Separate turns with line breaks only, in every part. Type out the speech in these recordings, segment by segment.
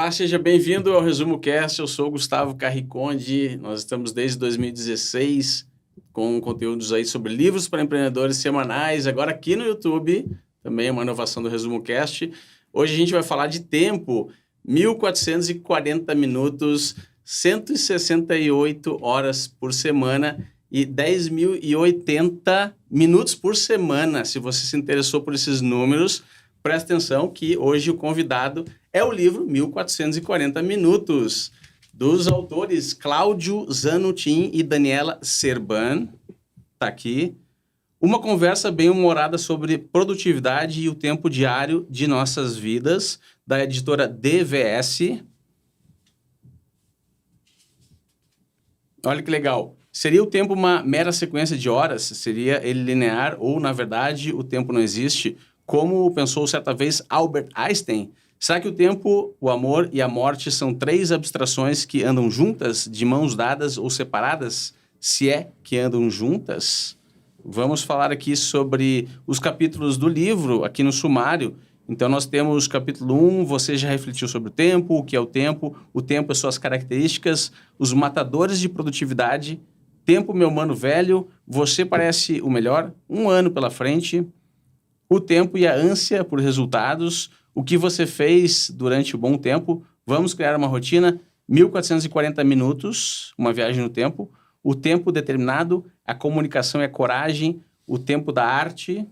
Olá, seja bem-vindo ao Resumo Cast. Eu sou o Gustavo Carriconde. Nós estamos desde 2016 com conteúdos aí sobre livros para empreendedores semanais. Agora aqui no YouTube, também é uma inovação do Resumo Cast. Hoje a gente vai falar de tempo, 1.440 minutos, 168 horas por semana e 10.080 minutos por semana. Se você se interessou por esses números, presta atenção que hoje o convidado é o livro 1.440 Minutos, dos autores Cláudio Zanutin e Daniela Serban. Está aqui. Uma conversa bem-humorada sobre produtividade e o tempo diário de nossas vidas, da editora DVS. Olha que legal. Seria o tempo uma mera sequência de horas? Seria ele linear ou, na verdade, o tempo não existe? Como pensou certa vez Albert Einstein? Será que o tempo, o amor e a morte são três abstrações que andam juntas, de mãos dadas ou separadas? Se é que andam juntas? Vamos falar aqui sobre os capítulos do livro, aqui no sumário. Então, nós temos capítulo 1, você já refletiu sobre o que é o tempo e suas características, os matadores de produtividade, tempo, meu mano velho, você parece o melhor, um ano pela frente, o tempo e a ânsia por resultados, o que você fez durante o bom tempo, vamos criar uma rotina, 1.440 minutos, uma viagem no tempo, o tempo determinado, a comunicação e a coragem, o tempo da arte.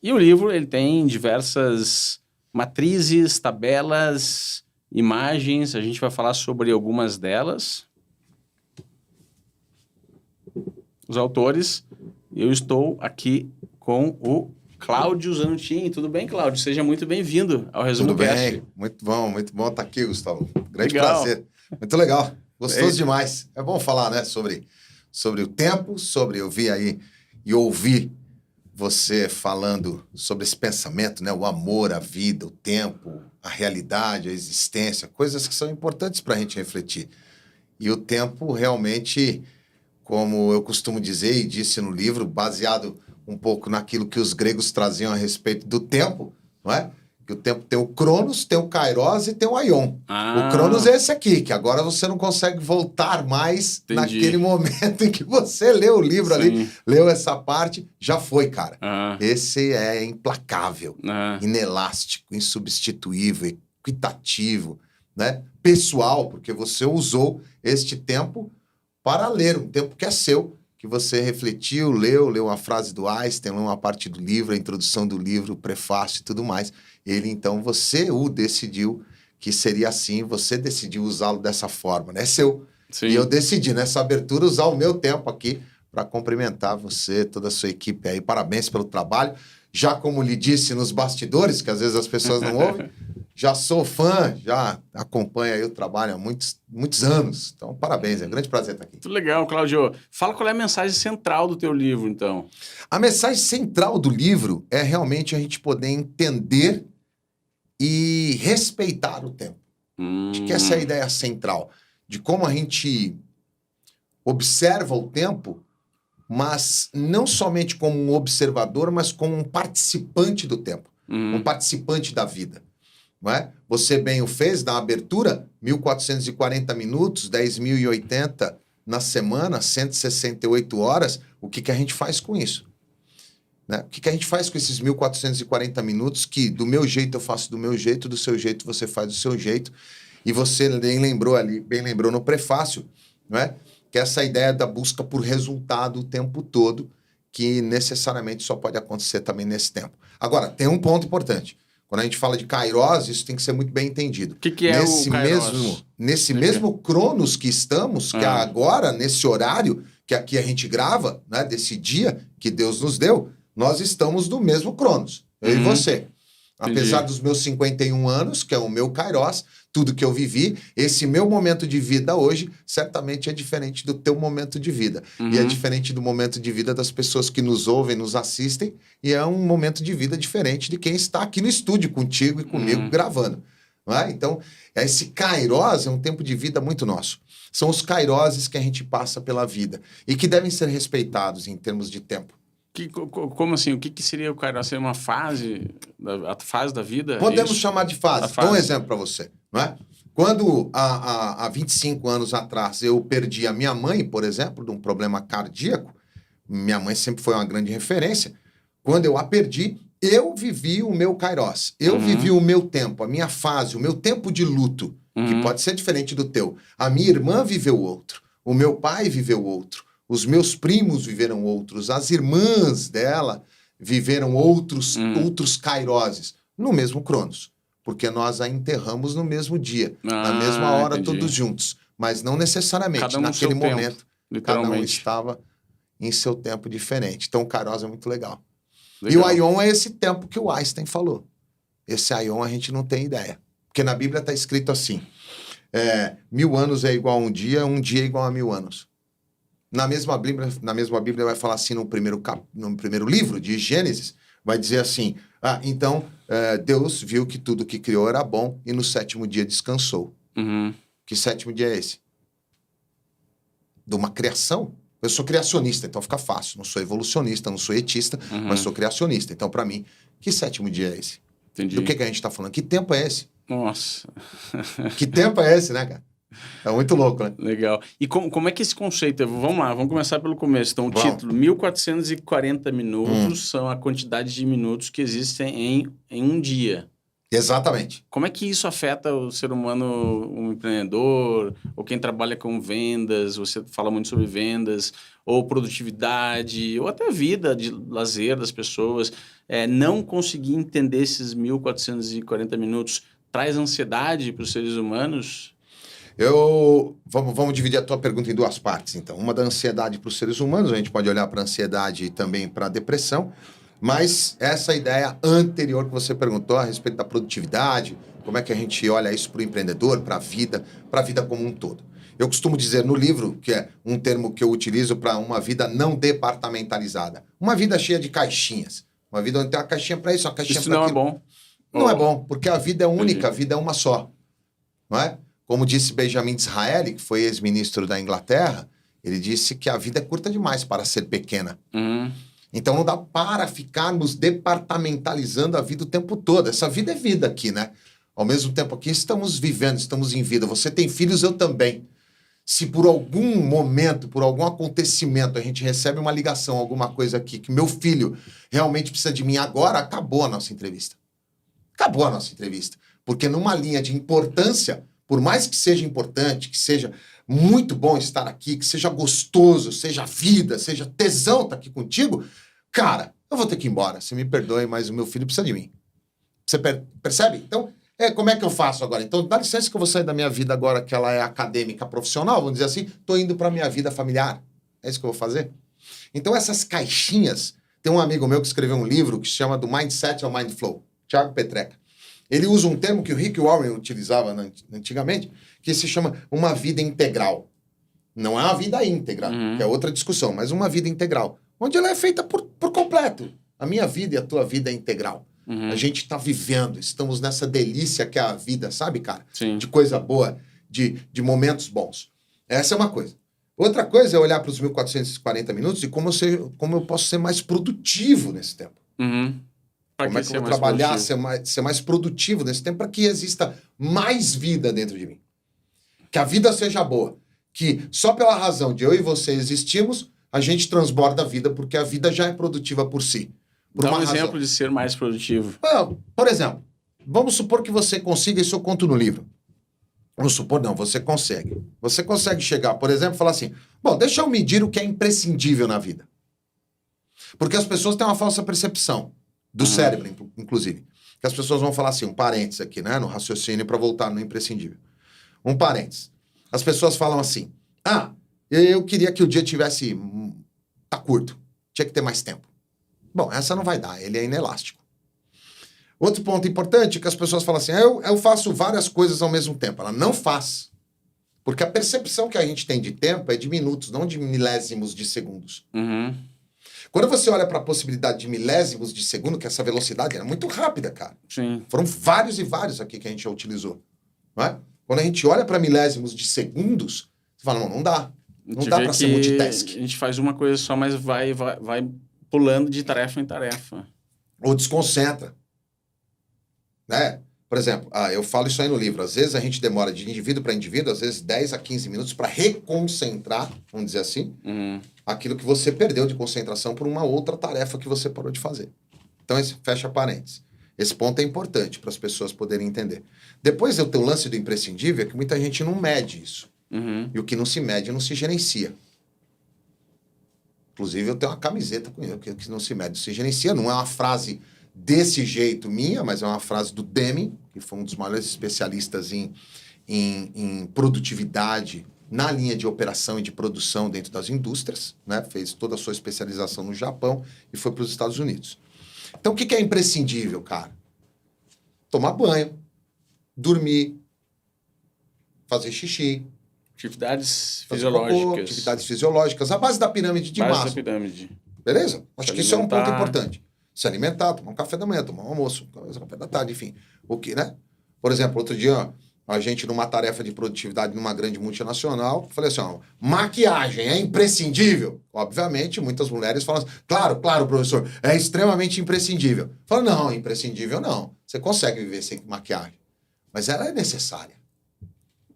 E o livro ele tem diversas matrizes, tabelas, imagens, a gente vai falar sobre algumas delas. Os autores, eu estou aqui com o Cláudio Zanutin. Tudo bem, Cláudio? Seja muito bem-vindo ao Resumo Cast.
Tudo bem, muito bom estar aqui, Gustavo. Grande
legal.
Prazer. Muito legal, gostoso demais. É bom falar, né, sobre o tempo, eu vi aí e ouvi você falando sobre esse pensamento, né, o amor, a vida, o tempo, a realidade, a existência, coisas que são importantes para a gente refletir. E o tempo realmente, como eu costumo dizer e disse no livro, baseado um pouco naquilo que os gregos traziam a respeito do tempo, não é? Que o tempo tem o Cronos, tem o Kairos e tem o Aion. O Cronos é esse aqui, que agora você não consegue voltar mais naquele momento em que você leu o livro ali, leu essa parte, já foi, cara. Esse é implacável, inelástico, insubstituível, equitativo, né? Pessoal, porque você usou este tempo para ler, um tempo que é seu, que você refletiu, leu uma frase do Einstein, leu uma parte do livro, a introdução do livro, o prefácio e tudo mais. Ele, então, você o decidiu que seria assim, você decidiu usá-lo dessa forma, né? É seu. Sim. E eu decidi, nessa abertura, usar o meu tempo aqui para cumprimentar você, toda a sua equipe aí. Parabéns pelo trabalho. Já como lhe disse nos bastidores, que às vezes as pessoas não ouvem, já sou fã, já acompanho aí o trabalho há muitos anos. Então, parabéns, é um grande prazer estar aqui.
Muito legal, Cláudio. Fala qual é a mensagem central do teu livro, então.
A mensagem central do livro é realmente a gente poder entender e respeitar o tempo. Acho que essa é a ideia central, de como a gente observa o tempo, mas não somente como um observador, mas como um participante do tempo, um participante da vida. Não é? Você bem o fez na abertura, 1.440 minutos, 10.080 na semana, 168 horas. O que a gente faz com isso? Né? O que a gente faz com esses 1.440 minutos que do meu jeito eu faço do meu jeito, do seu jeito você faz do seu jeito. E você bem lembrou no prefácio, não é? Que essa ideia da busca por resultado o tempo todo, que necessariamente só pode acontecer também nesse tempo. Agora, tem um ponto importante. Quando a gente fala de Kairos, isso tem que ser muito bem entendido.
O que é o Kairos?
Nesse mesmo Cronos que estamos, que é agora, nesse horário que aqui a gente grava, né, desse dia que Deus nos deu, nós estamos no mesmo Cronos, eu e você. Apesar dos meus 51 anos, que é o meu Kairos, tudo que eu vivi, esse meu momento de vida hoje, certamente é diferente do teu momento de vida. E é diferente do momento de vida das pessoas que nos ouvem, nos assistem, e é um momento de vida diferente de quem está aqui no estúdio contigo e comigo gravando. Não é? Então, esse Kairos é um tempo de vida muito nosso. São os Kairoses que a gente passa pela vida e que devem ser respeitados em termos de tempo.
Como assim? O que seria o Kairos? Seria uma fase, a fase da vida?
Podemos
Isso?
chamar de fase.
A
Dou
fase.
um exemplo para você, não é? Quando, há 25 anos atrás, eu perdi a minha mãe, por exemplo, de um problema cardíaco, minha mãe sempre foi uma grande referência. Quando eu a perdi, eu vivi o meu Kairos. Eu vivi o meu tempo, a minha fase, o meu tempo de luto, que pode ser diferente do teu. A minha irmã viveu outro. O meu pai viveu outro. Os meus primos viveram outros. As irmãs dela viveram outros Kairoses. No mesmo Cronos. Porque nós a enterramos no mesmo dia, na mesma hora,
entendi.
todos juntos. Mas não necessariamente.
Cada um no
Naquele
seu tempo,
momento, cada um
literalmente.
estava em seu tempo diferente. Então, o Kairos é muito legal.
Legal.
E o Aion é esse tempo que o Einstein falou. Esse Aion a gente não tem ideia. Porque na Bíblia está escrito assim, 1000 anos é igual a um dia é igual a 1000 anos. Na mesma Bíblia vai falar assim no primeiro livro de Gênesis, vai dizer assim, então Deus viu que tudo que criou era bom e no 7º dia descansou. Que 7º dia é esse? De uma criação. Eu sou criacionista, então fica fácil. Não sou evolucionista, não sou etista, mas sou criacionista. Então, para mim, que 7º dia é esse?
Entendi.
Do que a gente está falando? Que tempo é esse?
Nossa.
Que tempo é esse, né, cara? É muito louco, né?
Legal. E como é que esse conceito... Vamos lá, vamos começar pelo começo. Então, o título, 1440 minutos são a quantidade de minutos que existem em um dia.
Exatamente.
Como é que isso afeta o ser humano, um empreendedor, ou quem trabalha com vendas, você fala muito sobre vendas, ou produtividade, ou até a vida de lazer das pessoas, não conseguir entender esses 1440 minutos traz ansiedade para os seres humanos?
Vamos dividir a tua pergunta em duas partes, então. Uma da ansiedade para os seres humanos, a gente pode olhar para a ansiedade e também para a depressão, mas essa ideia anterior que você perguntou a respeito da produtividade, como é que a gente olha isso para o empreendedor, para a vida como um todo. Eu costumo dizer no livro, que é um termo que eu utilizo para uma vida não departamentalizada, uma vida cheia de caixinhas, uma vida onde tem uma caixinha para isso, uma caixinha para aquilo.
Isso não é bom?
Não é bom, porque a vida é única, a vida é uma só, não é? Como disse Benjamin Disraeli, que foi ex-ministro da Inglaterra, ele disse que a vida é curta demais para ser pequena. Então não dá para ficarmos departamentalizando a vida o tempo todo. Essa vida é vida aqui, né? Ao mesmo tempo aqui estamos vivendo, estamos em vida. Você tem filhos, eu também. Se por algum momento, por algum acontecimento, a gente recebe uma ligação, alguma coisa aqui, que meu filho realmente precisa de mim agora, acabou a nossa entrevista. Acabou a nossa entrevista. Porque numa linha de importância, por mais que seja importante, que seja muito bom estar aqui, que seja gostoso, seja vida, seja tesão estar aqui contigo, cara, eu vou ter que ir embora. Você me perdoe, mas o meu filho precisa de mim. Você percebe? Então, como é que eu faço agora? Então, dá licença que eu vou sair da minha vida agora, que ela é acadêmica, profissional, vamos dizer assim, estou indo para a minha vida familiar. É isso que eu vou fazer? Então, essas caixinhas... Tem um amigo meu que escreveu um livro que se chama Do Mindset ao Mind Flow, Thiago Petreca. Ele usa um termo que o Rick Warren utilizava antigamente, que se chama uma vida integral. Não é uma vida íntegra, que é outra discussão, mas uma vida integral, onde ela é feita por completo. A minha vida e a tua vida é integral. A gente está vivendo, estamos nessa delícia que é a vida, sabe, cara?
Sim.
De coisa boa, de momentos bons. Essa é uma coisa. Outra coisa é olhar para os 1440 minutos e como eu posso ser mais produtivo nesse tempo. Como é que eu vou trabalhar, ser mais produtivo nesse tempo para que exista mais vida dentro de mim. Que a vida seja boa. Que só pela razão de eu e você existimos, a gente transborda a vida, porque a vida já é produtiva por si.
Dá um exemplo de ser mais produtivo.
Por exemplo, vamos supor que você consiga, isso eu conto no livro. Vamos supor, não, você consegue. Você consegue chegar, por exemplo, e falar assim, bom, deixa eu medir o que é imprescindível na vida. Porque as pessoas têm uma falsa percepção. Do cérebro, inclusive. Que as pessoas vão falar assim, um parênteses aqui, né? No raciocínio para voltar no imprescindível. Um parênteses. As pessoas falam assim, eu queria que o dia tivesse... Tá curto. Tinha que ter mais tempo. Bom, essa não vai dar. Ele é inelástico. Outro ponto importante é que as pessoas falam assim, eu faço várias coisas ao mesmo tempo. Ela não faz. Porque a percepção que a gente tem de tempo é de minutos, não de milésimos de segundos. Quando você olha para a possibilidade de milésimos de segundo, que essa velocidade era muito rápida, cara.
Sim.
Foram vários e vários aqui que a gente já utilizou. Não é? Quando a gente olha para milésimos de segundos, você fala, não dá. Não dá para ser multitask.
A gente faz uma coisa só, mas vai pulando de tarefa em tarefa.
Ou desconcentra. Né? Por exemplo, eu falo isso aí no livro. Às vezes a gente demora de indivíduo para indivíduo, às vezes 10 a 15 minutos para reconcentrar, vamos dizer assim, aquilo que você perdeu de concentração por uma outra tarefa que você parou de fazer. Então, fecha parênteses. Esse ponto é importante para as pessoas poderem entender. Depois, o lance do imprescindível é que muita gente não mede isso. E o que não se mede não se gerencia. Inclusive, eu tenho uma camiseta com ele, que não se mede, não se gerencia. Não é uma frase desse jeito minha, mas é uma frase do Deming, que foi um dos maiores especialistas em produtividade na linha de operação e de produção dentro das indústrias, né? Fez toda a sua especialização no Japão e foi para os Estados Unidos. Então, o que é imprescindível, cara? Tomar banho, dormir, fazer xixi,
atividades fisiológicas.
Atividades fisiológicas, a base da pirâmide de Maslow.
Base da pirâmide.
Beleza? Acho que isso é um ponto importante. Se alimentar, tomar um café da manhã, tomar um almoço, tomar um café da tarde, enfim. O que, né? Por exemplo, outro dia, a gente, numa tarefa de produtividade numa grande multinacional, falei assim, ó, maquiagem é imprescindível? Obviamente, muitas mulheres falam assim, claro, professor, é extremamente imprescindível. Fala, não, imprescindível não. Você consegue viver sem maquiagem. Mas ela é necessária.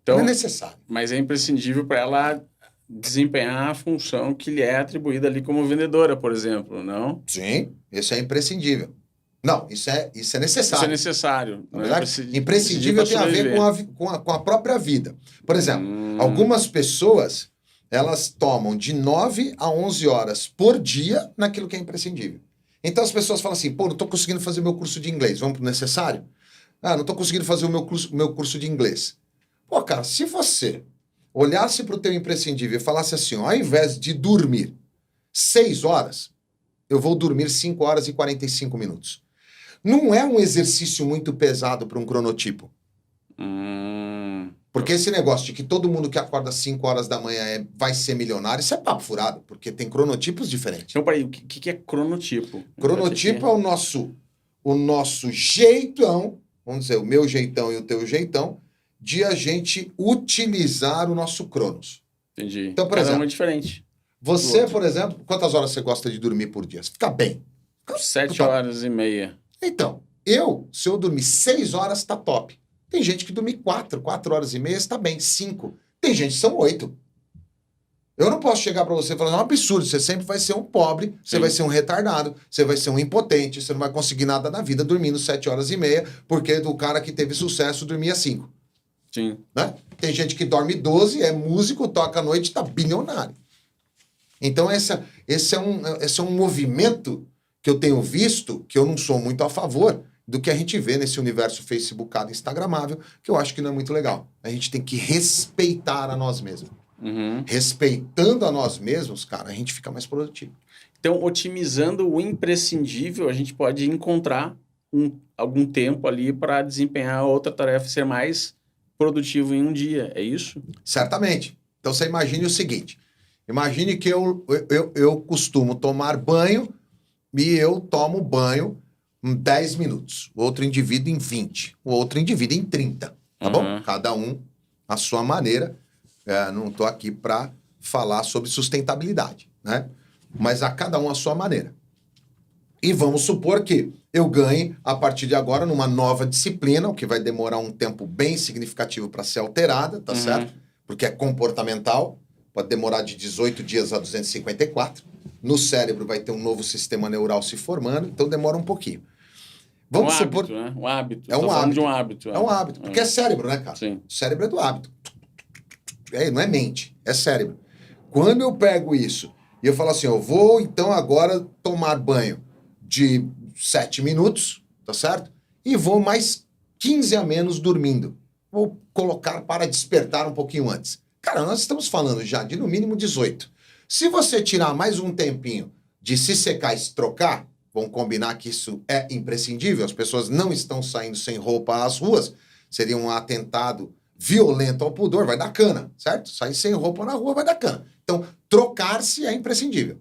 Então,
ela é necessária.
Mas é imprescindível para ela desempenhar a função que lhe é atribuída ali como vendedora, por exemplo, não?
Sim, isso é imprescindível. Não, isso é necessário.
Isso é necessário.
Na verdade, imprescindível tem a ver com a própria vida. Por exemplo, algumas pessoas, elas tomam de 9 a 11 horas por dia naquilo que é imprescindível. Então as pessoas falam assim, pô, não estou conseguindo fazer meu curso de inglês, vamos para o necessário? Ah, não estou conseguindo fazer o meu curso de inglês. Pô, cara, se você olhasse para o teu imprescindível e falasse assim, ó, ao invés de dormir 6 horas, eu vou dormir 5 horas e 45 minutos. Não é um exercício muito pesado para um cronotipo. Porque esse negócio de que todo mundo que acorda às 5 horas da manhã vai ser milionário, isso é papo furado, porque tem cronotipos diferentes.
Então, peraí, o que é cronotipo?
Cronotipo é o nosso jeitão, vamos dizer, o meu jeitão e o teu jeitão, de a gente utilizar o nosso cronos.
Entendi.
Então, por
Cada
exemplo,
um é diferente.
Você, por exemplo, quantas horas você gosta de dormir por dia? Você fica bem.
7 horas e meia.
Então, se eu dormir 6 horas, tá top. Tem gente que dorme 4 horas e meia, está bem, 5. Tem gente que são 8. Eu não posso chegar para você e falar, não, é um absurdo, você sempre vai ser um pobre, você vai ser um retardado, você vai ser um impotente, você não vai conseguir nada na vida dormindo 7 horas e meia, porque do cara que teve sucesso dormia 5.
Sim.
Né? Tem gente que dorme 12, é músico, toca à noite, tá bilionário. Então, esse é um movimento que eu tenho visto, que eu não sou muito a favor, do que a gente vê nesse universo facebookado e instagramável, que eu acho que não é muito legal. A gente tem que respeitar a nós mesmos. Respeitando a nós mesmos, cara, a gente fica mais produtivo.
Então, otimizando o imprescindível, a gente pode encontrar algum tempo ali para desempenhar outra tarefa e ser mais produtivo em um dia, é isso?
Certamente. Então, você imagine o seguinte. Imagine que eu costumo tomar banho e eu tomo banho em 10 minutos. O outro indivíduo em 20. O outro indivíduo em 30. Tá bom? Cada um à sua maneira. Não estou aqui para falar sobre sustentabilidade, né? Mas a cada um à sua maneira. E vamos supor que eu ganhe, a partir de agora, numa nova disciplina, o que vai demorar um tempo bem significativo para ser alterada, tá certo? Porque é comportamental. Pode demorar de 18 dias a 254. No cérebro vai ter um novo sistema neural se formando, então demora um pouquinho. Vamos supor...
hábito, né? Um hábito.
É um hábito.
De um hábito.
É um hábito, porque é cérebro, né, cara?
Sim.
O cérebro é do hábito. Não é mente, é cérebro. Quando eu pego isso e eu falo assim, eu vou então agora tomar banho de 7 minutos, tá certo? E vou mais 15 a menos dormindo. Vou colocar para despertar um pouquinho antes. Cara, nós estamos falando já de no mínimo 18. Se você tirar mais um tempinho de se secar e se trocar, vamos combinar que isso é imprescindível, as pessoas não estão saindo sem roupa às ruas, seria um atentado violento ao pudor, vai dar cana, certo? Sair sem roupa na rua vai dar cana. Então, trocar-se é imprescindível.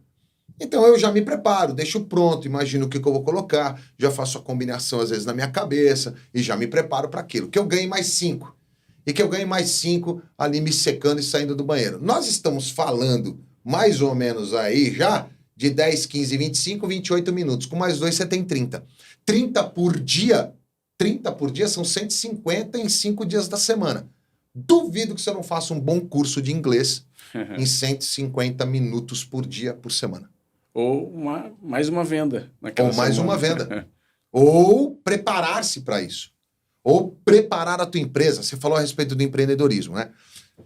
Então, eu já me preparo, deixo pronto, imagino o que eu vou colocar, já faço a combinação às vezes na minha cabeça e já me preparo para aquilo. Que eu ganhe mais 5. E que eu ganhe mais 5 ali me secando e saindo do banheiro. Nós estamos falando mais ou menos aí já de 10, 15, 25, 28 minutos. Com mais 2, você tem 30. 30 por dia são 150 em 5 dias da semana. Duvido que você não faça um bom curso de inglês em 150 minutos por dia, por semana.
Ou mais uma venda.
Ou mais uma venda. Ou preparar-se para isso. Ou preparar a tua empresa. Você falou a respeito do empreendedorismo, né?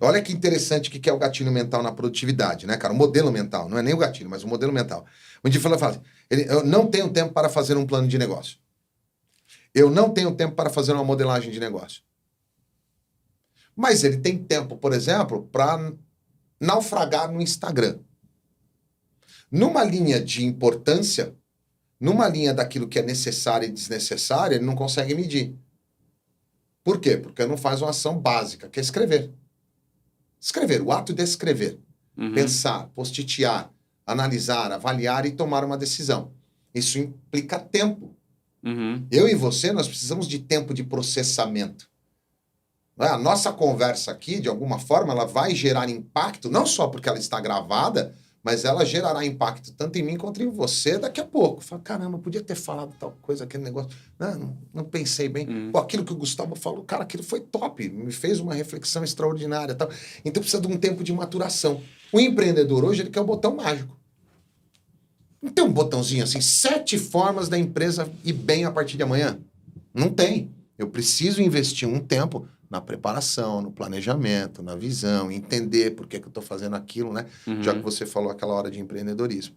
Olha que interessante o que é o gatilho mental na produtividade, né, cara? O modelo mental. Não é nem o gatilho, mas o modelo mental. Onde fala assim, eu não tenho tempo para fazer um plano de negócio. Eu não tenho tempo para fazer uma modelagem de negócio. Mas ele tem tempo, por exemplo, para naufragar no Instagram. Numa linha de importância, numa linha daquilo que é necessário e desnecessário, ele não consegue medir. Por quê? Porque não faz uma ação básica, que é escrever. Escrever, o ato de escrever. Pensar, postitear, analisar, avaliar e tomar uma decisão. Isso implica tempo. Eu e você, nós precisamos de tempo de processamento. A nossa conversa aqui, de alguma forma, ela vai gerar impacto, não só porque ela está gravada, mas ela gerará impacto tanto em mim quanto em você daqui a pouco. Fala, caramba, podia ter falado tal coisa, aquele negócio. Não pensei bem. Pô, aquilo que o Gustavo falou, cara, aquilo foi top. Me fez uma reflexão extraordinária. Tal. Então precisa de um tempo de maturação. O empreendedor hoje, ele quer o botão mágico. Não tem um botãozinho assim, 7 formas da empresa ir bem a partir de amanhã. Não tem. Eu preciso investir um tempo na preparação, no planejamento, na visão, entender por que eu estou fazendo aquilo, né? Já que você falou aquela hora de empreendedorismo.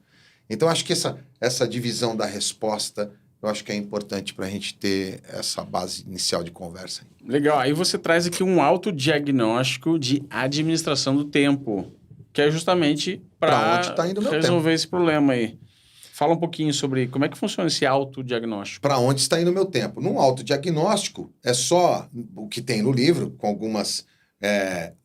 Então, acho que essa divisão da resposta, eu acho que é importante para a gente ter essa base inicial de conversa.
Legal. Aí você traz aqui um autodiagnóstico de administração do tempo, que é justamente para
onde tá indo o meu
resolver esse problema aí. Fala um pouquinho sobre como é que funciona esse autodiagnóstico.
Para onde está indo o meu tempo? Num autodiagnóstico, é só o que tem no livro, com algumas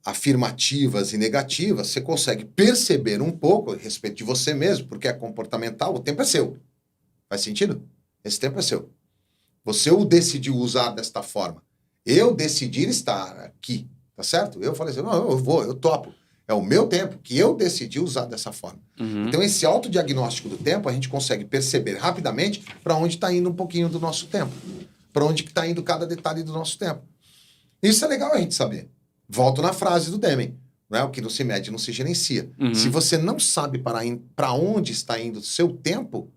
afirmativas e negativas, você consegue perceber um pouco a respeito de você mesmo, porque é comportamental, o tempo é seu. Faz sentido? Esse tempo é seu. Você o decidiu usar desta forma. Eu decidi estar aqui, tá certo? Eu falei assim, não, eu topo. É o meu tempo que eu decidi usar dessa forma. Então, esse autodiagnóstico do tempo, a gente consegue perceber rapidamente para onde está indo um pouquinho do nosso tempo. Para onde está indo cada detalhe do nosso tempo. Isso é legal a gente saber. Volto na frase do Deming. Né? O que não se mede não se gerencia. Se você não sabe para onde está indo o seu tempo,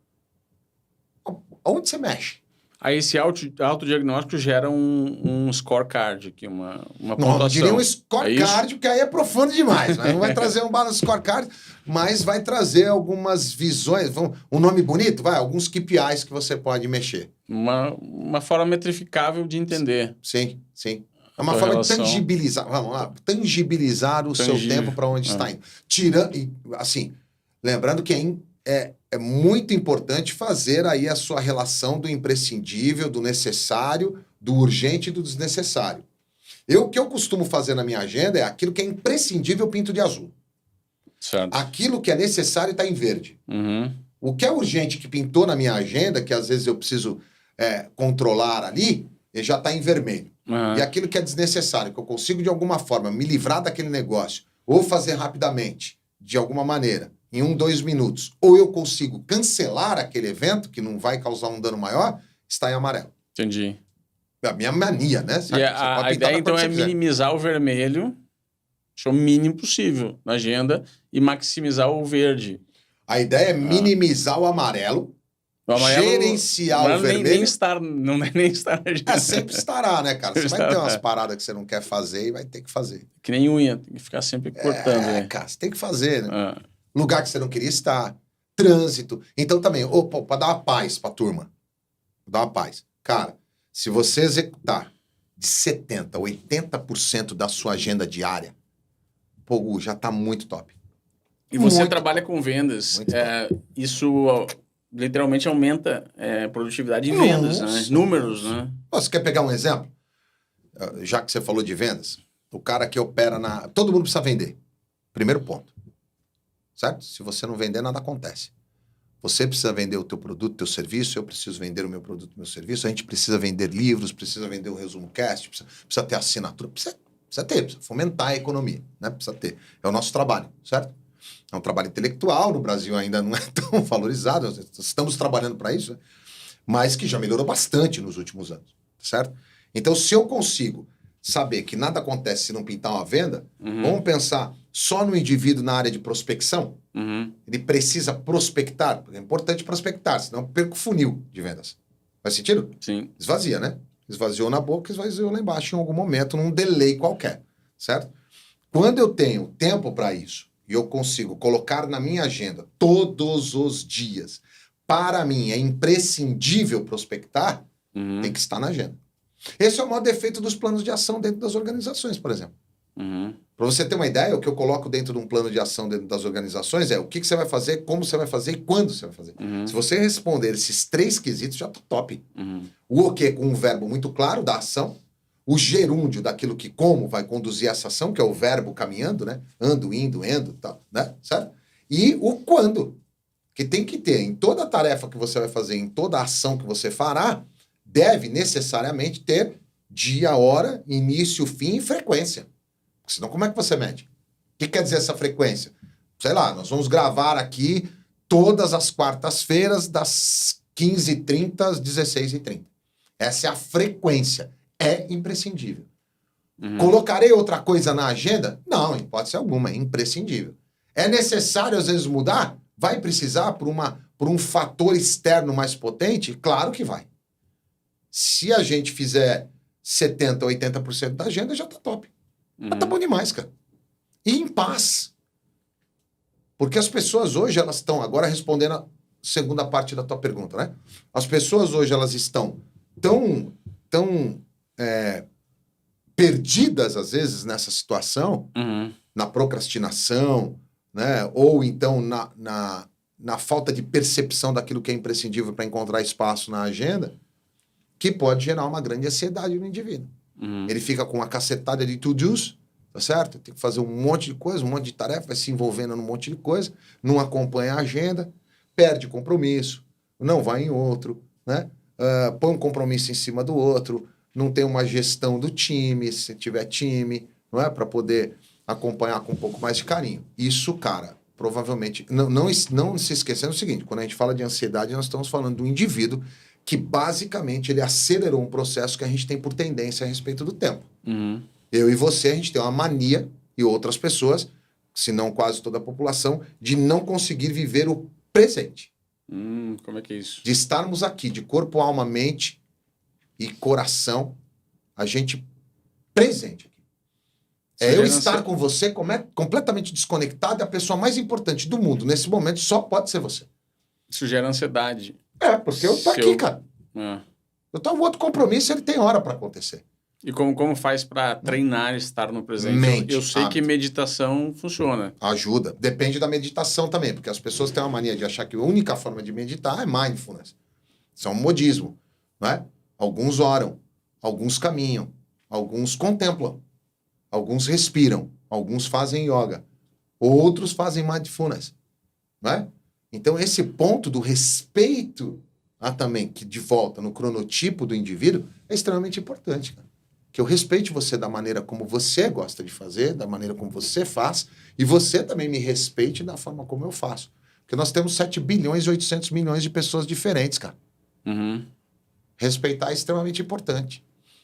aonde você mexe?
Aí esse autodiagnóstico gera um scorecard aqui, uma pontuação.
Não diria um scorecard, porque aí é profundo demais. Né? Não vai trazer um balance scorecard, mas vai trazer algumas visões, um nome bonito, alguns KPIs que você pode mexer.
Uma forma metrificável de entender.
Sim. É uma forma de tangibilizar. Vamos lá, tangibilizar o seu tempo para onde está indo. Assim, lembrando que é muito importante fazer aí a sua relação do imprescindível, do necessário, do urgente e do desnecessário. O que eu costumo fazer na minha agenda é aquilo que é imprescindível, eu pinto de azul.
Certo.
Aquilo que é necessário está em verde. O que é urgente que pintou na minha agenda, que às vezes eu preciso controlar ali, ele já está em vermelho. E aquilo que é desnecessário, que eu consigo de alguma forma me livrar daquele negócio, ou fazer rapidamente, de alguma maneira, em 1, 2 minutos, ou eu consigo cancelar aquele evento, que não vai causar um dano maior, está em amarelo.
Entendi.
É a minha mania, né?
E a ideia, então, é minimizar o vermelho, o mínimo possível na agenda, e maximizar o verde.
A ideia é minimizar o amarelo, gerenciar o vermelho.
Não é nem estar na agenda.
Sempre estará, né, cara? Você vai ter umas paradas que você não quer fazer e vai ter que fazer.
Que nem unha, tem que ficar sempre cortando.
Cara, você tem que fazer, né? Lugar que você não queria estar, trânsito. Então também, para dar uma paz pra turma. Dar uma paz. Cara, se você executar de 70% a 80% da sua agenda diária, já tá muito top.
E você trabalha com vendas. Isso literalmente aumenta produtividade em vendas, né? Números, né?
Você quer pegar um exemplo? Já que você falou de vendas, o cara que opera todo mundo precisa vender. Primeiro ponto. Certo? Se você não vender, nada acontece. Você precisa vender o teu produto, o teu serviço, eu preciso vender o meu produto, o meu serviço, a gente precisa vender livros, precisa vender o resumo cast, precisa ter assinatura, precisa fomentar a economia, né? Precisa ter. É o nosso trabalho, certo? É um trabalho intelectual, no Brasil ainda não é tão valorizado, estamos trabalhando para isso, né? Mas que já melhorou bastante nos últimos anos, certo? Então, se eu consigo saber que nada acontece se não pintar uma venda, vamos pensar só no indivíduo na área de prospecção. Ele precisa prospectar, porque é importante prospectar, senão eu perco o funil de vendas. Faz sentido?
Sim.
Esvazia, né? Esvaziou na boca, esvaziou lá embaixo em algum momento, num delay qualquer, certo? Quando eu tenho tempo para isso e eu consigo colocar na minha agenda todos os dias, para mim é imprescindível prospectar, tem que estar na agenda. Esse é o maior defeito dos planos de ação dentro das organizações, por exemplo. Para você ter uma ideia, o que eu coloco dentro de um plano de ação dentro das organizações é o que você vai fazer, como você vai fazer e quando você vai fazer. Se você responder esses 3 quesitos, já tá top. O que com um verbo muito claro da ação, o gerúndio daquilo que como vai conduzir essa ação, que é o verbo caminhando, né? Ando, indo, endo, tal, né? Certo? E o quando, que tem que ter em toda a tarefa que você vai fazer, em toda a ação que você fará, deve necessariamente ter dia, hora, início, fim e frequência. Senão, como é que você mede? O que quer dizer essa frequência? Sei lá, nós vamos gravar aqui todas as quartas-feiras, das 15h30 às 16h30. Essa é a frequência. É imprescindível. Colocarei outra coisa na agenda? Não, em hipótese alguma, é imprescindível. É necessário, às vezes, mudar? Vai precisar por um fator externo mais potente? Claro que vai. Se a gente fizer 70%, 80% da agenda, já tá top. Mas tá bom demais, cara. E em paz. Porque as pessoas hoje, elas estão, agora respondendo a segunda parte da tua pergunta, né? As pessoas hoje, elas estão tão perdidas, às vezes, nessa situação, na procrastinação, né? Ou então na falta de percepção daquilo que é imprescindível para encontrar espaço na agenda, que pode gerar uma grande ansiedade no indivíduo. Ele fica com uma cacetada de to-dos, tá certo? Tem que fazer um monte de coisa, um monte de tarefa, vai se envolvendo num monte de coisa, não acompanha a agenda, perde compromisso, não vai em outro, né? Põe um compromisso em cima do outro, não tem uma gestão do time, se tiver time, não é? Para poder acompanhar com um pouco mais de carinho. Isso, cara, provavelmente... Não se esquecendo o seguinte, quando a gente fala de ansiedade, nós estamos falando do indivíduo que basicamente ele acelerou um processo que a gente tem por tendência a respeito do tempo. Eu e você, a gente tem uma mania, e outras pessoas, se não quase toda a população, de não conseguir viver o presente.
Como é que é isso?
De estarmos aqui, de corpo, alma, mente e coração, a gente presente aqui. Eu estar com você completamente desconectado, é a pessoa mais importante do mundo. Nesse momento, só pode ser você.
Isso gera ansiedade.
Porque eu tô aqui, cara. Eu tô em outro compromisso, ele tem hora para acontecer.
E como faz para treinar estar no presente?
Mente,
eu sei que meditação funciona.
Ajuda. Depende da meditação também, porque as pessoas têm uma mania de achar que a única forma de meditar é mindfulness. Isso é um modismo, não é? Alguns oram, alguns caminham, alguns contemplam, alguns respiram, alguns fazem yoga, outros fazem mindfulness, não é? Então, esse ponto do respeito também, que de volta no cronotipo do indivíduo, é extremamente importante, cara. Que eu respeite você da maneira como você gosta de fazer, da maneira como você faz, e você também me respeite da forma como eu faço. Porque nós temos 7 bilhões e 800 milhões de pessoas diferentes, cara. Respeitar é extremamente importante.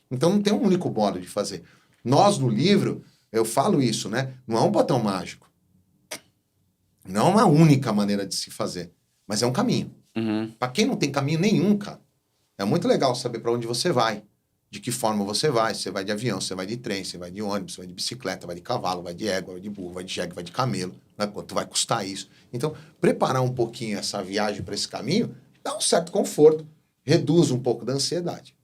Então, não tem um único modo de fazer. Nós, no livro, eu falo isso, né? Não é um botão mágico. Não é uma única maneira de se fazer, mas é um caminho. Para quem não tem caminho nenhum, cara, é muito legal saber para onde você vai, de que forma você vai. Você vai de avião, você vai de trem, você vai de ônibus, você vai de bicicleta, vai de cavalo, vai de égua, vai de burro, vai de jegue, vai de camelo. Né? Quanto vai custar isso? Então, preparar um pouquinho essa viagem para esse caminho dá um certo conforto, reduz um pouco da ansiedade.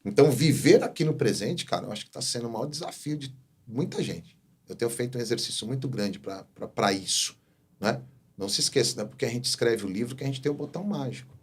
Então, viver aqui no presente, cara, eu acho que está sendo o maior desafio de muita gente. Eu tenho feito um exercício muito grande para isso. Né? Não se esqueça, não é porque a gente escreve o livro que a gente tem o botão mágico.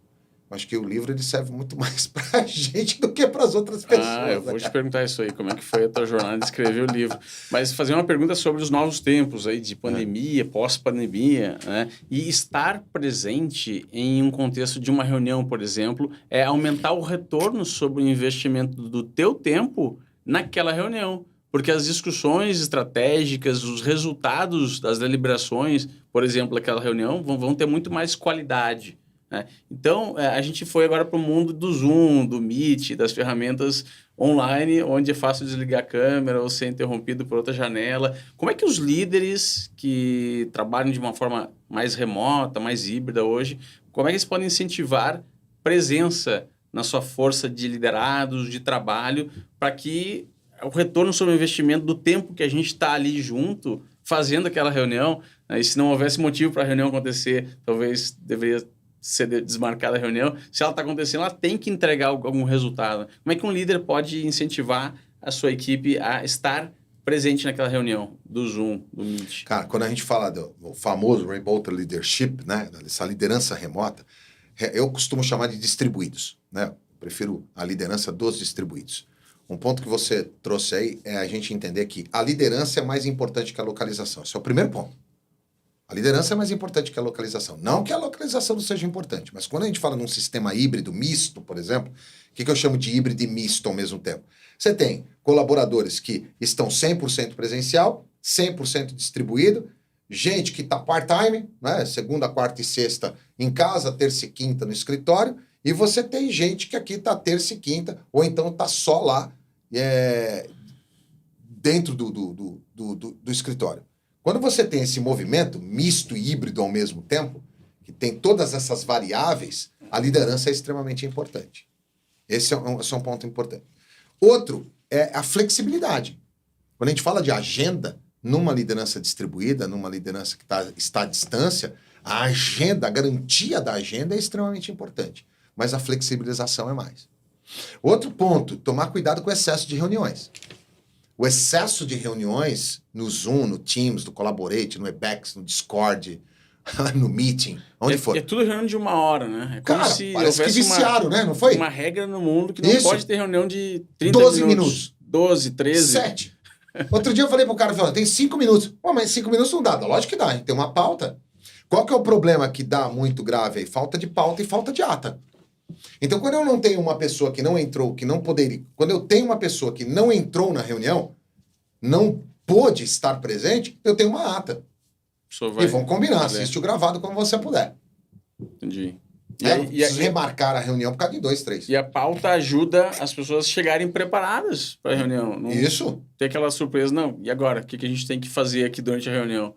Eu acho que o livro ele serve muito mais para a gente do que para as outras pessoas.
Eu vou te perguntar isso aí, como é que foi a tua jornada de escrever o livro. Mas fazer uma pergunta sobre os novos tempos aí de pandemia, pós-pandemia, né? E estar presente em um contexto de uma reunião, por exemplo, é aumentar o retorno sobre o investimento do teu tempo naquela reunião. Porque as discussões estratégicas, os resultados das deliberações por exemplo, aquela reunião, vão ter muito mais qualidade, né? Então, a gente foi agora para o mundo do Zoom, do Meet, das ferramentas online, onde é fácil desligar a câmera ou ser interrompido por outra janela. Como é que os líderes que trabalham de uma forma mais remota, mais híbrida hoje, como é que eles podem incentivar presença na sua força de liderados, de trabalho, para que o retorno sobre o investimento do tempo que a gente está ali junto, fazendo aquela reunião, né? E se não houvesse motivo para a reunião acontecer, talvez deveria ser desmarcada a reunião. Se ela está acontecendo, ela tem que entregar algum resultado. Como é que um líder pode incentivar a sua equipe a estar presente naquela reunião do Zoom, do Meet?
Cara, quando a gente fala do famoso remote leadership, né, essa liderança remota, eu costumo chamar de distribuídos, né? Eu prefiro a liderança dos distribuídos. Um ponto que você trouxe aí é a gente entender que a liderança é mais importante que a localização. Esse é o primeiro ponto. A liderança é mais importante que a localização. Não que a localização não seja importante, mas quando a gente fala num sistema híbrido, misto, por exemplo, o que eu chamo de híbrido e misto ao mesmo tempo? Você tem colaboradores que estão 100% presencial, 100% distribuído, gente que está part-time, né? Segunda, quarta e sexta em casa, terça e quinta no escritório, e você tem gente que aqui está terça e quinta, ou então está só lá dentro do escritório. Quando você tem esse movimento misto e híbrido ao mesmo tempo, que tem todas essas variáveis, a liderança é extremamente importante. Esse é um ponto importante. Outro é a flexibilidade. Quando a gente fala de agenda, numa liderança distribuída, numa liderança que está à distância, a agenda, a garantia da agenda é extremamente importante. Mas a flexibilização é mais. Outro ponto, tomar cuidado com o excesso de reuniões. O excesso de reuniões no Zoom, no Teams, no Collaborate, no Webex, no Discord, no Meeting, onde for.
É tudo reunião de 1 hora, né? É como
Cara,
se
parece que viciaram, né? Não foi?
Uma regra no mundo que não pode ter reunião de 30
12 minutos.
12, 13.
7. Outro dia eu falei pro cara, tem 5 minutos. Pô, mas 5 minutos não dá. Lógico que dá, a gente tem uma pauta. Qual que é o problema que dá muito grave aí? Falta de pauta e falta de ata. Então, quando eu não tenho uma pessoa que não entrou, que não poderia... Quando eu tenho uma pessoa que não entrou na reunião, não pôde estar presente, eu tenho uma ata. E vamos combinar, assiste o gravado quando você puder.
Entendi.
E preciso remarcar a reunião por causa de 2, 3.
E a pauta ajuda as pessoas a chegarem preparadas para a reunião. Não
Isso.
ter aquela surpresa, não. E agora? O que a gente tem que fazer aqui durante a reunião?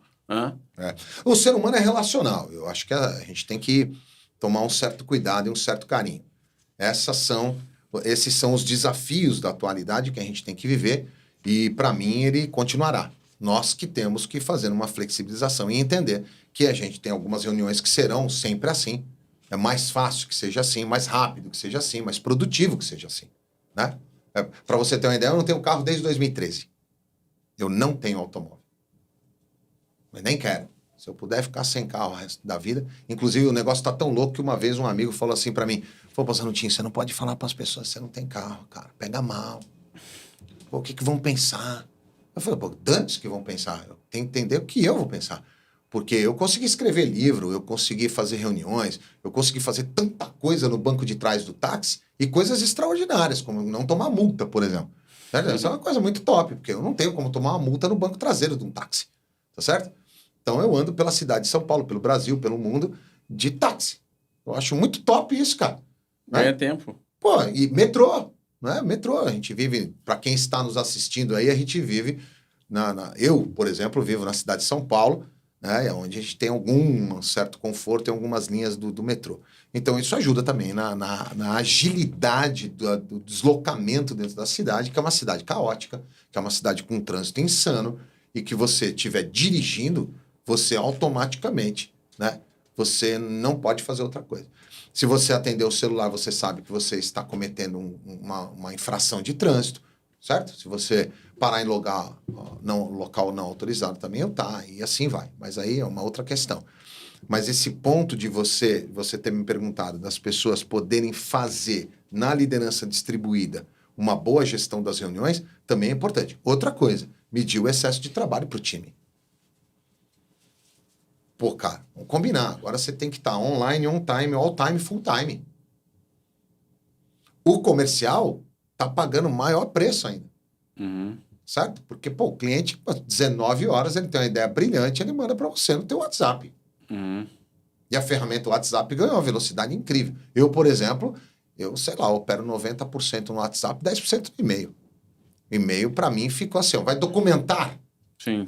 O ser humano é relacional. Eu acho que a gente tem que tomar um certo cuidado e um certo carinho. Esses são os desafios da atualidade que a gente tem que viver. E, para mim, ele continuará. Nós que temos que fazer uma flexibilização e entender que a gente tem algumas reuniões que serão sempre assim. É mais fácil que seja assim, mais rápido que seja assim, mais produtivo que seja assim, né? Para você ter uma ideia, eu não tenho carro desde 2013. Eu não tenho automóvel. Mas nem quero. Se eu puder ficar sem carro o resto da vida... Inclusive, o negócio tá tão louco que uma vez um amigo falou assim para mim, falou, Zanutinho, você não pode falar para as pessoas que você não tem carro, cara. Pega mal. Pô, o que vão pensar? Eu falei, dantes que vão pensar. Eu tenho que entender o que eu vou pensar. Porque eu consegui escrever livro, eu consegui fazer reuniões, eu consegui fazer tanta coisa no banco de trás do táxi e coisas extraordinárias, como não tomar multa, por exemplo. Certo? Isso é uma coisa muito top, porque eu não tenho como tomar uma multa no banco traseiro de um táxi. Tá certo? Então eu ando pela cidade de São Paulo, pelo Brasil, pelo mundo, de táxi. Eu acho muito top isso, cara.
Ganha tempo.
Pô, e metrô, né? Metrô, a gente vive, para quem está nos assistindo aí, a gente vive, eu, por exemplo, vivo na cidade de São Paulo, né, onde a gente tem algum certo conforto em algumas linhas do metrô. Então, isso ajuda também na agilidade do deslocamento dentro da cidade, que é uma cidade caótica, que é uma cidade com um trânsito insano, e que você estiver dirigindo, você automaticamente, né, você não pode fazer outra coisa. Se você atender o celular, você sabe que você está cometendo uma infração de trânsito, certo? Se você parar em local não autorizado também, e assim vai. Mas aí é uma outra questão. Mas esse ponto de você ter me perguntado, das pessoas poderem fazer na liderança distribuída uma boa gestão das reuniões, também é importante. Outra coisa, medir o excesso de trabalho para o time. Pô, cara, vamos combinar. Agora você tem que estar online, on time, all time, full time. O comercial tá pagando maior preço ainda.
Uhum.
certo? Porque, pô, o cliente, às 19 horas, ele tem uma ideia brilhante, ele manda para você no teu WhatsApp. E a ferramenta WhatsApp ganhou uma velocidade incrível. Eu, por exemplo, sei lá, opero 90% no WhatsApp, 10% no e-mail. E-mail, para mim, ficou assim, ó, vai documentar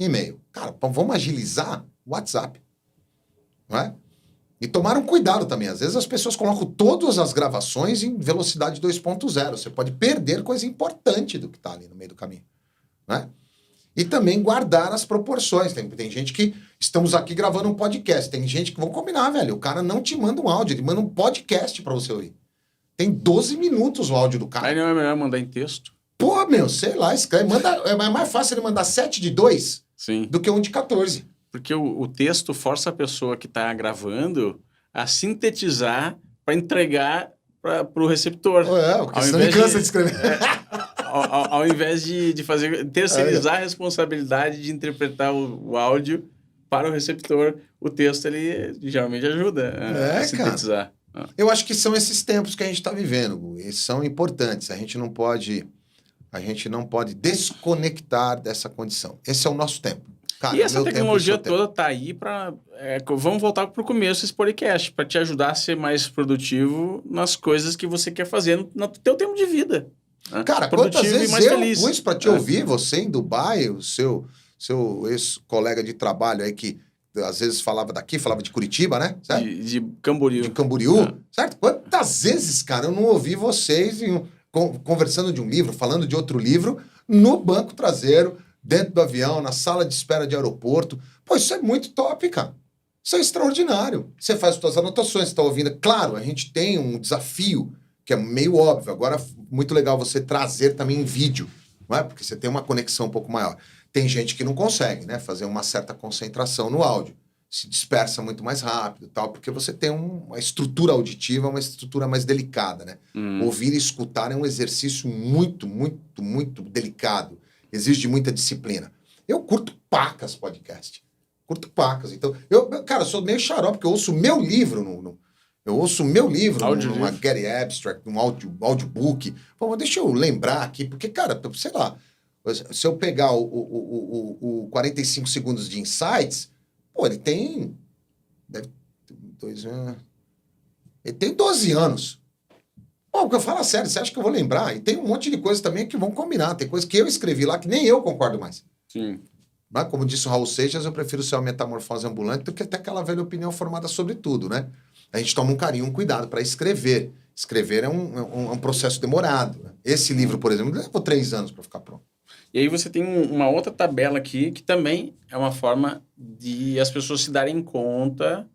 e-mail. Cara, vamos agilizar o WhatsApp. Não é? E tomaram cuidado também. Às vezes as pessoas colocam todas as gravações em velocidade 2.0. Você pode perder coisa importante do que está ali no meio do caminho. Né? E também guardar as proporções. Tem gente que estamos aqui gravando um podcast. Tem gente que vão combinar, velho. O cara não te manda um áudio, ele manda um podcast para você ouvir. Tem 12 minutos o áudio do cara.
Aí não é melhor mandar em texto?
Pô, meu, sei lá, escreve. É mais fácil ele mandar 7 de 2 do que um de 14.
Porque o texto força a pessoa que está gravando a sintetizar para entregar para o receptor.
Porque senão ele cansa de escrever.
Ao invés de terceirizar a responsabilidade de interpretar o áudio para o receptor, o texto ele geralmente ajuda a sintetizar.
Cara. Eu acho que são esses tempos que a gente está vivendo, e são importantes. A gente não pode desconectar dessa condição. Esse é o nosso tempo. Cara,
e essa tecnologia toda está aí para... vamos voltar para o começo desse podcast, para te ajudar a ser mais produtivo nas coisas que você quer fazer no teu tempo de vida. Né?
Cara, quantas vezes eu pus para te ouvir, você em Dubai, o seu ex-colega de trabalho aí que às vezes falava daqui, falava de Curitiba, né? Certo?
De Camboriú.
De Camboriú, certo? Quantas vezes, cara, eu não ouvi vocês conversando de um livro, falando de outro livro, no banco traseiro, dentro do avião, na sala de espera de aeroporto. Pô, isso é muito top, cara. Isso é extraordinário. Você faz suas anotações, você está ouvindo. Claro, a gente tem um desafio que é meio óbvio. Agora, muito legal você trazer também em vídeo, não é? Porque você tem uma conexão um pouco maior. Tem gente que não consegue, né? Fazer uma certa concentração no áudio. Se dispersa muito mais rápido e tal, porque você tem uma estrutura auditiva, uma estrutura mais delicada, né? Ouvir e escutar é um exercício muito, muito, muito delicado. Exige muita disciplina. Eu curto pacas podcast. Curto pacas. Então, cara, eu sou meio xarope, porque eu ouço meu livro numa Getty Abstract, num audiobook. Pô, mas deixa eu lembrar aqui, porque, cara, sei lá, se eu pegar o 45 segundos de insights, pô, ele tem 12 anos. Pô, porque eu falo sério, você acha que eu vou lembrar? E tem um monte de coisas também que vão combinar. Tem coisas que eu escrevi lá que nem eu concordo mais.
Sim.
Mas, como disse o Raul Seixas, eu prefiro ser uma metamorfose ambulante do que ter aquela velha opinião formada sobre tudo, né? A gente toma um carinho, um cuidado para escrever. Escrever é um processo demorado. Né? Esse livro, por exemplo, levou 3 anos para ficar pronto.
E aí você tem uma outra tabela aqui que também é uma forma de as pessoas se darem conta,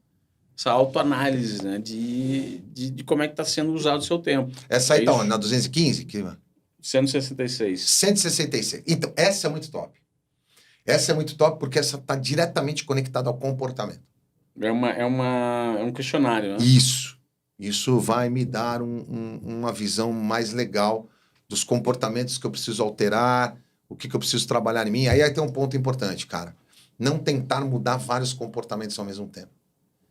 essa autoanálise, né? De como é que está sendo usado o seu tempo.
Essa aí tá onde? Na 215?
166.
166. Então, essa é muito top. Essa é muito top porque essa está diretamente conectada ao comportamento.
É um questionário, né?
Isso vai me dar uma visão mais legal dos comportamentos que eu preciso alterar, o que eu preciso trabalhar em mim. Aí tem um ponto importante, cara. Não tentar mudar vários comportamentos ao mesmo tempo.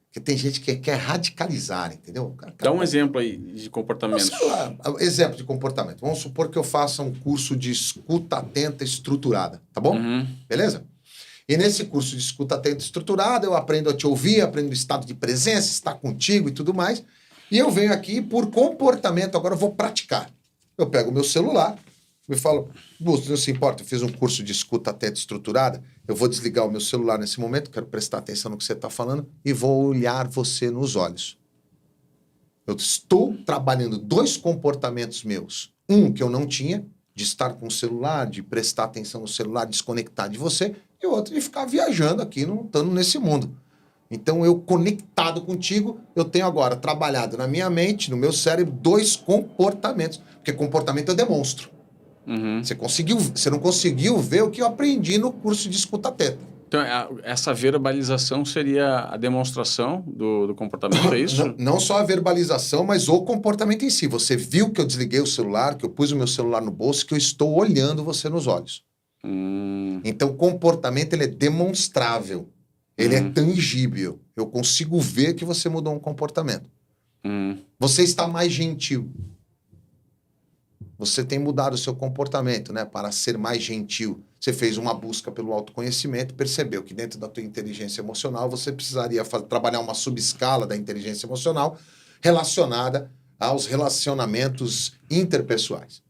Porque tem gente que quer radicalizar, entendeu?
Dá um exemplo aí de comportamento.
Sei lá, exemplo de comportamento. Vamos supor que eu faça um curso de escuta atenta estruturada, tá bom? Beleza? E nesse curso de escuta atenta estruturada, eu aprendo a te ouvir, aprendo o estado de presença, estar contigo e tudo mais. E eu venho aqui por comportamento, agora eu vou praticar. Eu pego o meu celular e falo, Busto, não se importa, eu fiz um curso de escuta atenta estruturada, eu vou desligar o meu celular nesse momento, quero prestar atenção no que você está falando e vou olhar você nos olhos. Eu estou trabalhando 2 comportamentos meus. Um que eu não tinha, de estar com o celular, de prestar atenção no celular, desconectar de você, e o outro de ficar viajando aqui, não estando nesse mundo. Então, eu conectado contigo, eu tenho agora trabalhado na minha mente, no meu cérebro, 2 comportamentos. Porque comportamento eu demonstro. Você não conseguiu ver o que eu aprendi no curso de escuta atenta.
Então, essa verbalização seria a demonstração do comportamento, é isso?
Não só a verbalização, mas o comportamento em si. Você viu que eu desliguei o celular, que eu pus o meu celular no bolso, que eu estou olhando você nos olhos. Então, o comportamento ele é demonstrável. Ele é tangível. Eu consigo ver que você mudou um comportamento. Você está mais gentil. você tem mudado o seu comportamento, né? Para ser mais gentil. Você fez uma busca pelo autoconhecimento, percebeu que dentro da tua inteligência emocional você precisaria trabalhar uma subescala da inteligência emocional relacionada aos relacionamentos interpessoais.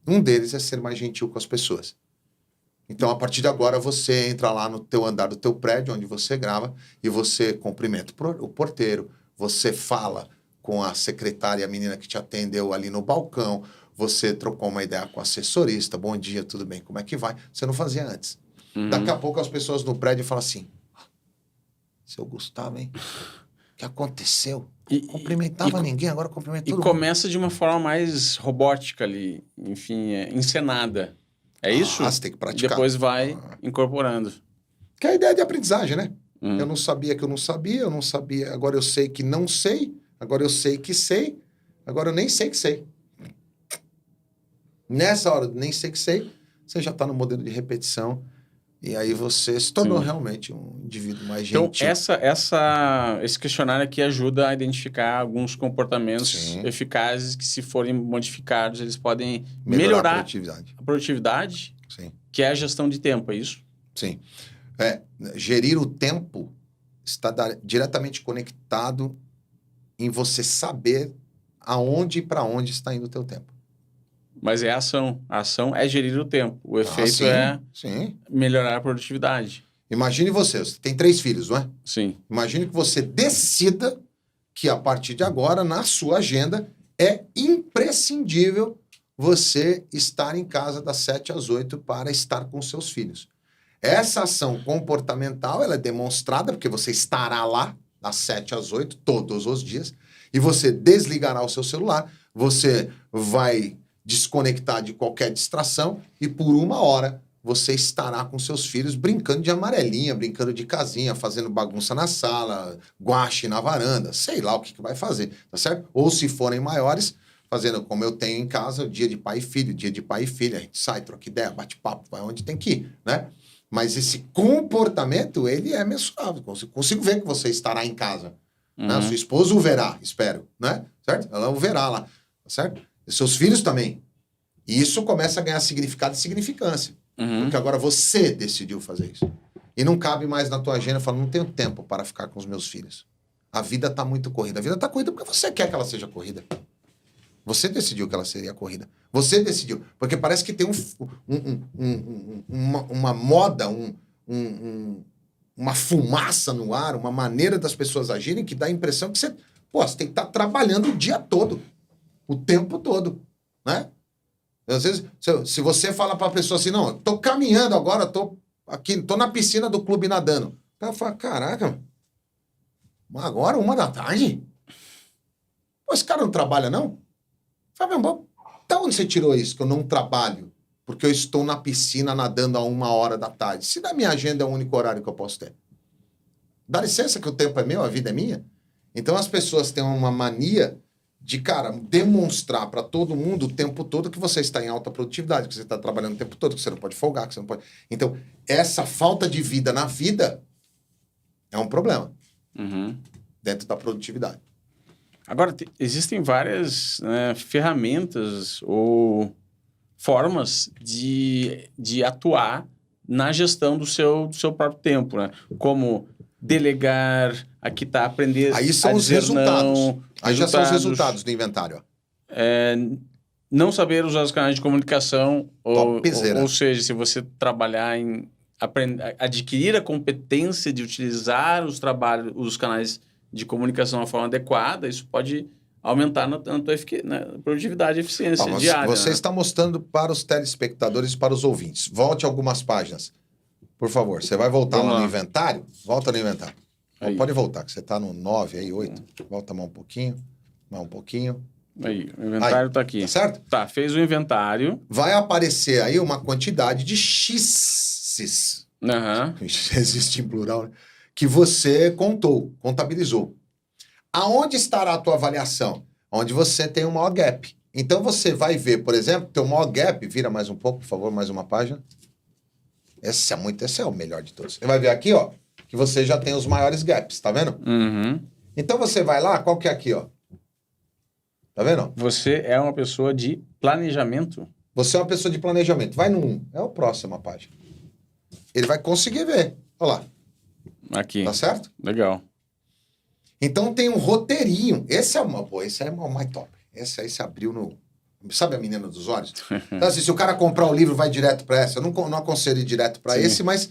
Um deles é ser mais gentil com as pessoas. Então, a partir de agora, você entra lá no teu andar do teu prédio, onde você grava, e você cumprimenta o porteiro, você fala com a secretária, a menina que te atendeu ali no balcão, você trocou uma ideia com o assessorista, bom dia, tudo bem, como é que vai? Você não fazia antes. Daqui a pouco as pessoas no prédio falam assim, seu Gustavo, hein? O que aconteceu? Cumprimentava ninguém, agora cumprimenta todo mundo.
E começa de uma forma mais robótica ali, enfim, encenada. É isso?
Você tem que praticar.
Depois vai incorporando.
Que é a ideia de aprendizagem, né? Eu não sabia que eu não sabia, eu não sabia, agora eu sei que não sei, agora eu sei que sei, agora eu nem sei que sei. Nessa hora, nem sei que sei, você já está no modelo de repetição e aí você se tornou realmente um indivíduo mais gentil.
Então, esse questionário aqui ajuda a identificar alguns comportamentos eficazes que, se forem modificados, eles podem melhorar a produtividade, que é a gestão de tempo, é isso?
Sim. Gerir o tempo está diretamente conectado em você saber aonde e para onde está indo o teu tempo.
Mas é a ação. A ação é gerir o tempo. O efeito é melhorar a produtividade.
Imagine você tem 3 filhos, não é?
Sim.
Imagine que você decida que a partir de agora, na sua agenda, é imprescindível você estar em casa das 7 às 8 para estar com seus filhos. Essa ação comportamental, ela é demonstrada porque você estará lá das 7 às 8 todos os dias e você desligará o seu celular, você vai desconectar de qualquer distração e por 1 hora você estará com seus filhos brincando de amarelinha, brincando de casinha, fazendo bagunça na sala, guache na varanda, sei lá o que vai fazer, tá certo? Ou se forem maiores, fazendo como eu tenho em casa, dia de pai e filho, dia de pai e filha, a gente sai, troca ideia, bate papo, vai onde tem que ir, né? Mas esse comportamento, ele é mensurável. Consigo ver que você estará em casa. Né? Sua esposa o verá, espero, né? Certo? Ela o verá lá, tá certo? E seus filhos também. E isso começa a ganhar significado e significância. Porque agora você decidiu fazer isso. E não cabe mais na tua agenda, falar, não tenho tempo para ficar com os meus filhos. A vida está muito corrida. A vida está corrida porque você quer que ela seja corrida. Você decidiu que ela seria corrida. Você decidiu. Porque parece que tem uma moda, uma fumaça no ar, uma maneira das pessoas agirem que dá a impressão que você tem que estar trabalhando o dia todo. O tempo todo. Né? Às vezes, se você fala para a pessoa assim, não, estou caminhando agora, estou na piscina do clube nadando. Ela fala, caraca, agora 1h? Pô, esse cara não trabalha, não? Fala, da onde você tirou isso, que eu não trabalho? Porque eu estou na piscina nadando a 1h. Se na minha agenda é o único horário que eu posso ter. Dá licença que o tempo é meu, a vida é minha. Então as pessoas têm uma mania de, cara, demonstrar para todo mundo o tempo todo que você está em alta produtividade, que você está trabalhando o tempo todo, que você não pode folgar, que você não pode... Então, essa falta de vida na vida é um problema dentro da produtividade.
Agora, existem várias ferramentas ou formas de atuar na gestão do seu próprio tempo, né? Como delegar, aqui está aprender
aí são os resultados. Não, aí já são os resultados do inventário.
Não saber usar os canais de comunicação, ou seja, se você trabalhar em adquirir a competência de utilizar os canais de comunicação de uma forma adequada, isso pode aumentar na tua produtividade e eficiência diária.
Você está mostrando para os telespectadores e para os ouvintes. Volte algumas páginas. Por favor, você vai voltar lá no inventário? Volta no inventário. Pode voltar, que você está no 9, aí 8. Volta mais um pouquinho.
Aí, o inventário está aqui.
Tá certo?
Tá, fez o inventário.
Vai aparecer aí uma quantidade de x's. Existe em plural, né? Que você contabilizou. Aonde estará a tua avaliação? Onde você tem o maior gap. Então, você vai ver, por exemplo, teu maior gap, vira mais um pouco, por favor, mais uma página. Esse é o melhor de todos. Você vai ver aqui, ó, que você já tem os maiores gaps, tá vendo? Então, você vai lá, qual que é aqui, ó? Tá vendo?
Você é uma pessoa de planejamento?
Você é uma pessoa de planejamento. Vai no 1. É a próxima página. Ele vai conseguir ver. Olha lá.
Aqui.
Tá certo?
Legal.
Então tem um roteirinho. Esse é o mais top. Esse aí se abriu no... Sabe a menina dos olhos? Então, assim, se o cara comprar o livro, vai direto para essa. Eu não aconselho ir direto para esse, mas...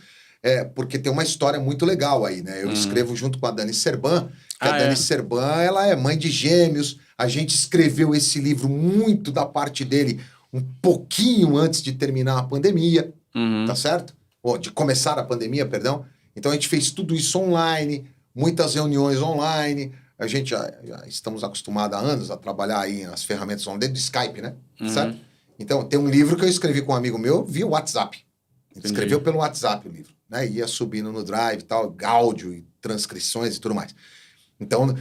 porque tem uma história muito legal aí, né? Eu escrevo junto com a Dani Serban, que a Dani Serban, ela é mãe de gêmeos. A gente escreveu esse livro muito da parte dele um pouquinho antes de terminar a pandemia, tá certo? Ou de começar a pandemia, perdão. Então a gente fez tudo isso online, muitas reuniões online. A gente já estamos acostumados há anos a trabalhar aí nas ferramentas online, dentro do Skype, né? Certo? Então tem um livro que eu escrevi com um amigo meu via WhatsApp. A gente escreveu pelo WhatsApp o livro, né? Ia subindo no Drive e tal, áudio e transcrições e tudo mais. Então,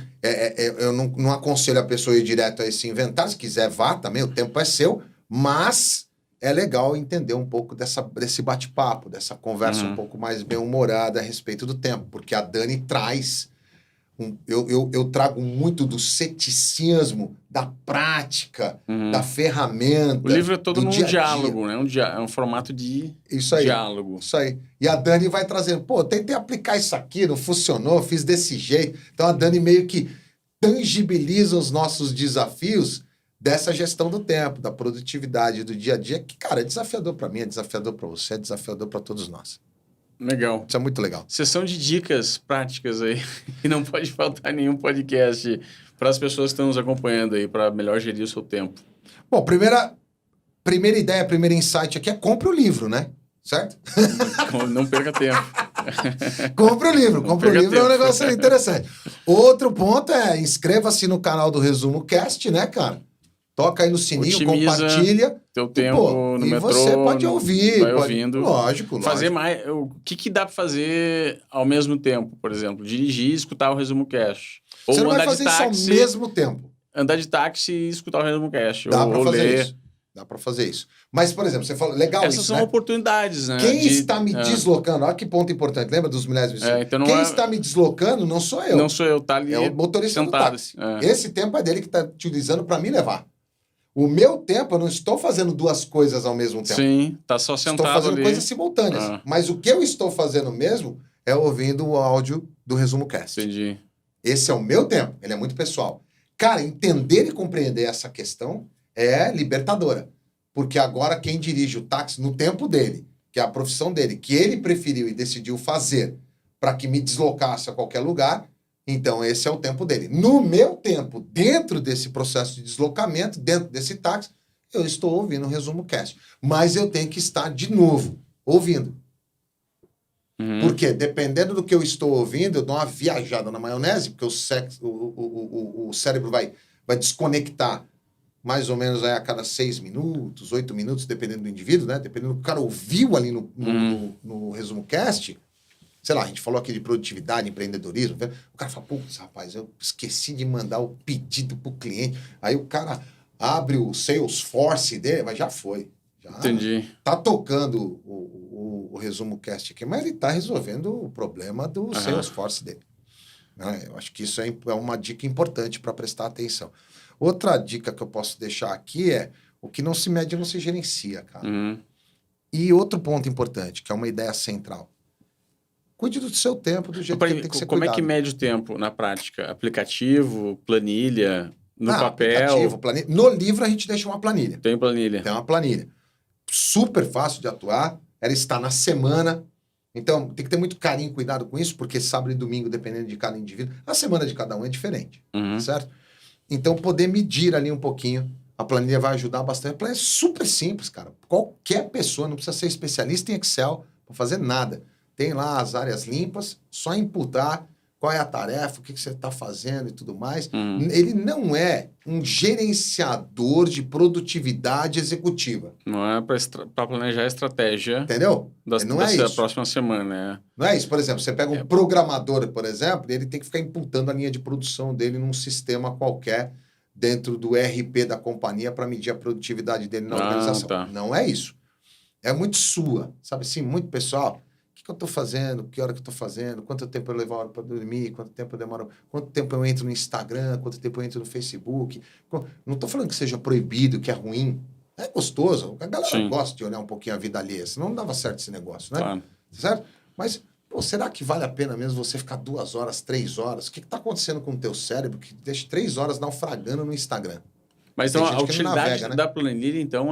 eu não aconselho a pessoa ir direto a esse inventário. Se quiser, vá também, o tempo é seu. Mas é legal entender um pouco desse bate-papo, dessa conversa um pouco mais bem-humorada a respeito do tempo. Porque a Dani traz... Eu trago muito do ceticismo, da prática, da ferramenta.
O livro é todo num
dia
diálogo, né? É um formato de diálogo.
Isso aí. E a Dani vai trazendo, pô, tentei aplicar isso aqui, não funcionou, fiz desse jeito. Então a Dani meio que tangibiliza os nossos desafios dessa gestão do tempo, da produtividade do dia a dia, que, cara, é desafiador para mim, é desafiador para você, é desafiador para todos nós.
Legal.
Isso é muito legal.
Sessão de dicas práticas aí. E não pode faltar nenhum podcast para as pessoas que estão nos acompanhando aí, para melhor gerir o seu tempo.
Bom, primeira ideia, primeiro insight aqui é compre o livro, né? Certo?
Não perca tempo.
Compre o livro. Compre o livro tempo. É um negócio interessante. Outro ponto é inscreva-se no canal do Resumo Cast, né, cara? Toca aí no sininho, compartilha.
Teu tempo no metrô.
Você pode ouvir.
Vai ouvindo.
Lógico.
Fazer mais... O que dá para fazer ao mesmo tempo, por exemplo? Dirigir e escutar o Resumo Cast. Ou
você não
andar
vai fazer
de táxi,
isso ao mesmo tempo.
Andar de táxi e escutar o Resumo Cast.
Dá para fazer
ler.
isso. Dá para fazer isso. Mas, por exemplo, você fala, legal
Essas
isso,
são
né?
oportunidades, né?
Quem está me deslocando? Olha que ponto importante. Lembra dos milésimos?
Então
Quem está me deslocando não sou eu.
Não sou eu, tá ali.
É o motorista
sentado,
do táxi. Esse tempo é dele que está utilizando para me levar. O meu tempo, eu não estou fazendo duas coisas ao mesmo tempo.
Sim, tá só sentado ali.
Estou fazendo coisas simultâneas. Mas o que eu estou fazendo mesmo é ouvindo o áudio do Resumo Cast.
Entendi.
Esse é o meu tempo. Ele é muito pessoal. Cara, entender e compreender essa questão é libertadora. Porque agora quem dirige o táxi no tempo dele, que é a profissão dele, que ele preferiu e decidiu fazer para que me deslocasse a qualquer lugar, então esse é o tempo dele. No meu tempo, dentro desse processo de deslocamento, dentro desse táxi, eu estou ouvindo o Resumo Cast. Mas eu tenho que estar de novo ouvindo. Porque dependendo do que eu estou ouvindo, eu dou uma viajada na maionese, porque o cérebro vai desconectar mais ou menos aí a cada 6 minutos, 8 minutos, dependendo do indivíduo, né? Dependendo do que o cara ouviu ali no Resumo Cast. Sei lá, a gente falou aqui de produtividade, empreendedorismo. O cara fala, putz, rapaz, eu esqueci de mandar o pedido pro cliente. Aí o cara abre o Salesforce dele, mas já foi.
Entendi.
Tá tocando o Resumo Cast aqui, mas ele tá resolvendo o problema do Salesforce dele. Né? Eu acho que isso é uma dica importante para prestar atenção. Outra dica que eu posso deixar aqui é o que não se mede não se gerencia, cara. E outro ponto importante, que é uma ideia central. Cuide do seu tempo do jeito que tem que ser
Como
cuidado.
é que mede o tempo na prática? Aplicativo, planilha, no papel?
Aplicativo, planilha. No livro a gente deixa uma planilha.
Tem planilha.
Tem uma planilha. Super fácil de atuar. Ela está na semana. Então, tem que ter muito carinho e cuidado com isso, porque sábado e domingo, dependendo de cada indivíduo, a semana de cada um é diferente, certo? Então, poder medir ali um pouquinho, a planilha vai ajudar bastante. A planilha é super simples, cara. Qualquer pessoa, não precisa ser especialista em Excel para fazer nada. Tem lá as áreas limpas, só imputar qual é a tarefa, o que você está fazendo e tudo mais. Ele não é um gerenciador de produtividade executiva.
Não é para planejar a estratégia.
Entendeu? Não é isso.
Da próxima semana.
Não é isso. Por exemplo, você pega um programador, por exemplo, ele tem que ficar imputando a linha de produção dele num sistema qualquer dentro do ERP da companhia para medir a produtividade dele na organização. Tá. Não é isso. É muito sua, sabe assim? Muito pessoal que eu estou fazendo, que hora que eu estou fazendo, quanto tempo eu levo a hora para dormir, quanto tempo eu demoro, quanto tempo eu entro no Instagram, quanto tempo eu entro no Facebook. Não estou falando que seja proibido, que é ruim. É gostoso. A galera
Sim.
gosta de olhar um pouquinho a vida alheia, senão não dava certo esse negócio, né?
Claro.
Certo? Mas, pô, será que vale a pena mesmo você ficar 2 horas, 3 horas? O que está acontecendo com o teu cérebro que deixa 3 horas naufragando no Instagram?
Mas
Tem
então, a
gente que não
utilidade
navega, né?
da planilha, então,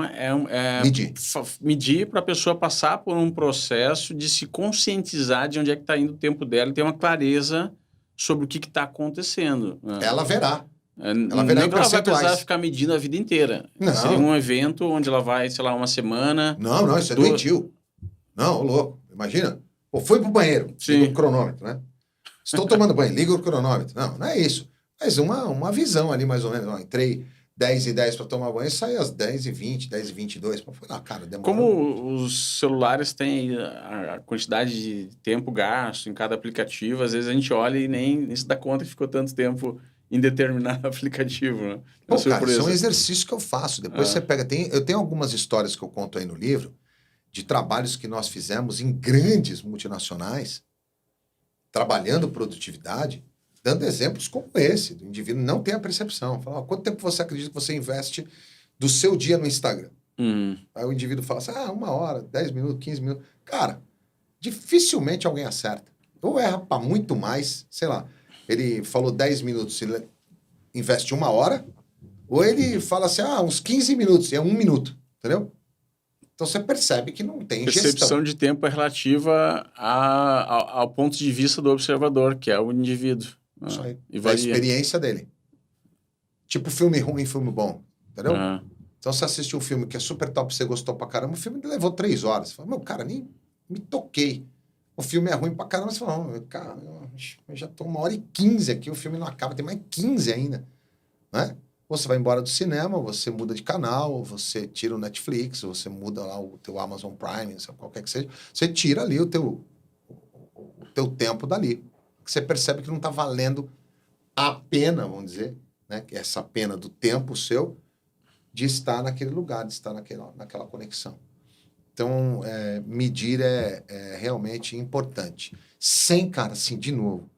Medir.
medir para a pessoa passar por um processo de se conscientizar de onde é que está indo o tempo dela e ter uma clareza sobre o que está acontecendo, né?
Ela verá.
Não
verá
é
em
que ela vai
percentuais.
precisar ficar medindo a vida inteira.
Não.
Seria um evento onde ela vai, sei lá, uma semana...
Não, isso é doentio. Não, ô louco. Imagina. Pô, fui pro banheiro.
Sim.
Liga o cronômetro, né? Estou tomando banho, liga o cronômetro. Não é isso. Mas uma visão ali, mais ou menos. Ó, entrei 10h10 para tomar banho e saí às 10h20, 10h22. Pô, foi lá, cara, demorou.
Como os celulares têm aí a quantidade de tempo gasto em cada aplicativo, às vezes a gente olha e nem se dá conta que ficou tanto tempo em determinado aplicativo, né?
Pô, cara, isso é um exercício que eu faço. Depois você pega... Eu tenho algumas histórias que eu conto aí no livro de trabalhos que nós fizemos em grandes multinacionais, trabalhando produtividade, dando exemplos como esse, do indivíduo não tem a percepção. Fala, quanto tempo você acredita que você investe do seu dia no Instagram? Aí o indivíduo fala assim, 1 hora, 10 minutos, 15 minutos. Cara, dificilmente alguém acerta. Ou erra para muito mais, sei lá, ele falou 10 minutos, ele investe 1 hora, ou ele fala assim, uns 15 minutos, e é 1 minuto, entendeu? Então você percebe que não tem gestão.
Percepção de tempo é relativa ao ponto de vista do observador, que é o indivíduo.
Isso aí.
E
Da experiência dele. Tipo filme ruim, filme bom. Entendeu? Então você assiste um filme que é super top, você gostou pra caramba, o filme levou 3 horas. Você fala, meu, cara, nem me toquei. O filme é ruim pra caramba. Você fala, cara, eu já tô 1h15 aqui, o filme não acaba, tem mais 15 ainda. Né? Ou você vai embora do cinema, você muda de canal, você tira o Netflix, você muda lá o teu Amazon Prime, qualquer que seja. Você tira ali o teu tempo dali. Você percebe que não está valendo a pena, vamos dizer, né? Essa pena do tempo seu de estar naquele lugar, de estar naquela conexão. Então, medir é realmente importante. Sem, cara, assim, de novo,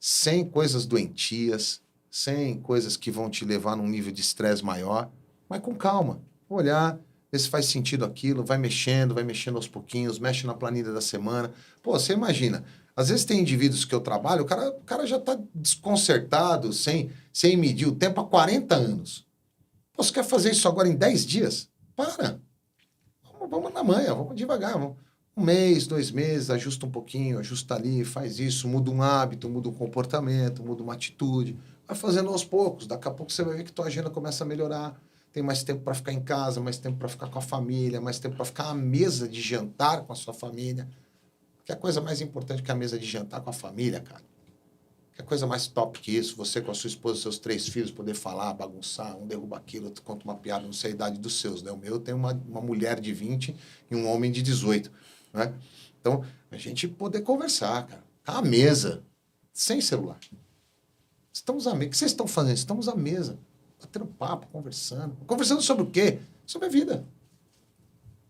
sem coisas doentias, sem coisas que vão te levar num nível de estresse maior, mas com calma. Olhar, ver se faz sentido aquilo, vai mexendo aos pouquinhos, mexe na planilha da semana. Pô, você imagina, às vezes tem indivíduos que eu trabalho, o cara já está desconcertado, sem medir o tempo há 40 anos. Pô, você quer fazer isso agora em 10 dias? Para! Vamos na manhã, vamos devagar, vamos. 1 mês, 2 meses, ajusta um pouquinho, ajusta ali, faz isso, muda um hábito, muda um comportamento, muda uma atitude. Vai fazendo aos poucos, daqui a pouco você vai ver que tua agenda começa a melhorar. Tem mais tempo para ficar em casa, mais tempo para ficar com a família, mais tempo para ficar à mesa de jantar com a sua família. Que é a coisa mais importante que a mesa de jantar com a família, cara. Que é coisa mais top que isso, você com a sua esposa, seus 3 filhos, poder falar, bagunçar, um derruba aquilo, outro conta uma piada, não sei a idade dos seus, né? O meu tem uma mulher de 20 e um homem de 18, né? Então, a gente poder conversar, cara. À mesa, sem celular. Estamos à mesa. O que vocês estão fazendo? Estamos à mesa, batendo papo, conversando. Conversando sobre o quê? Sobre a vida.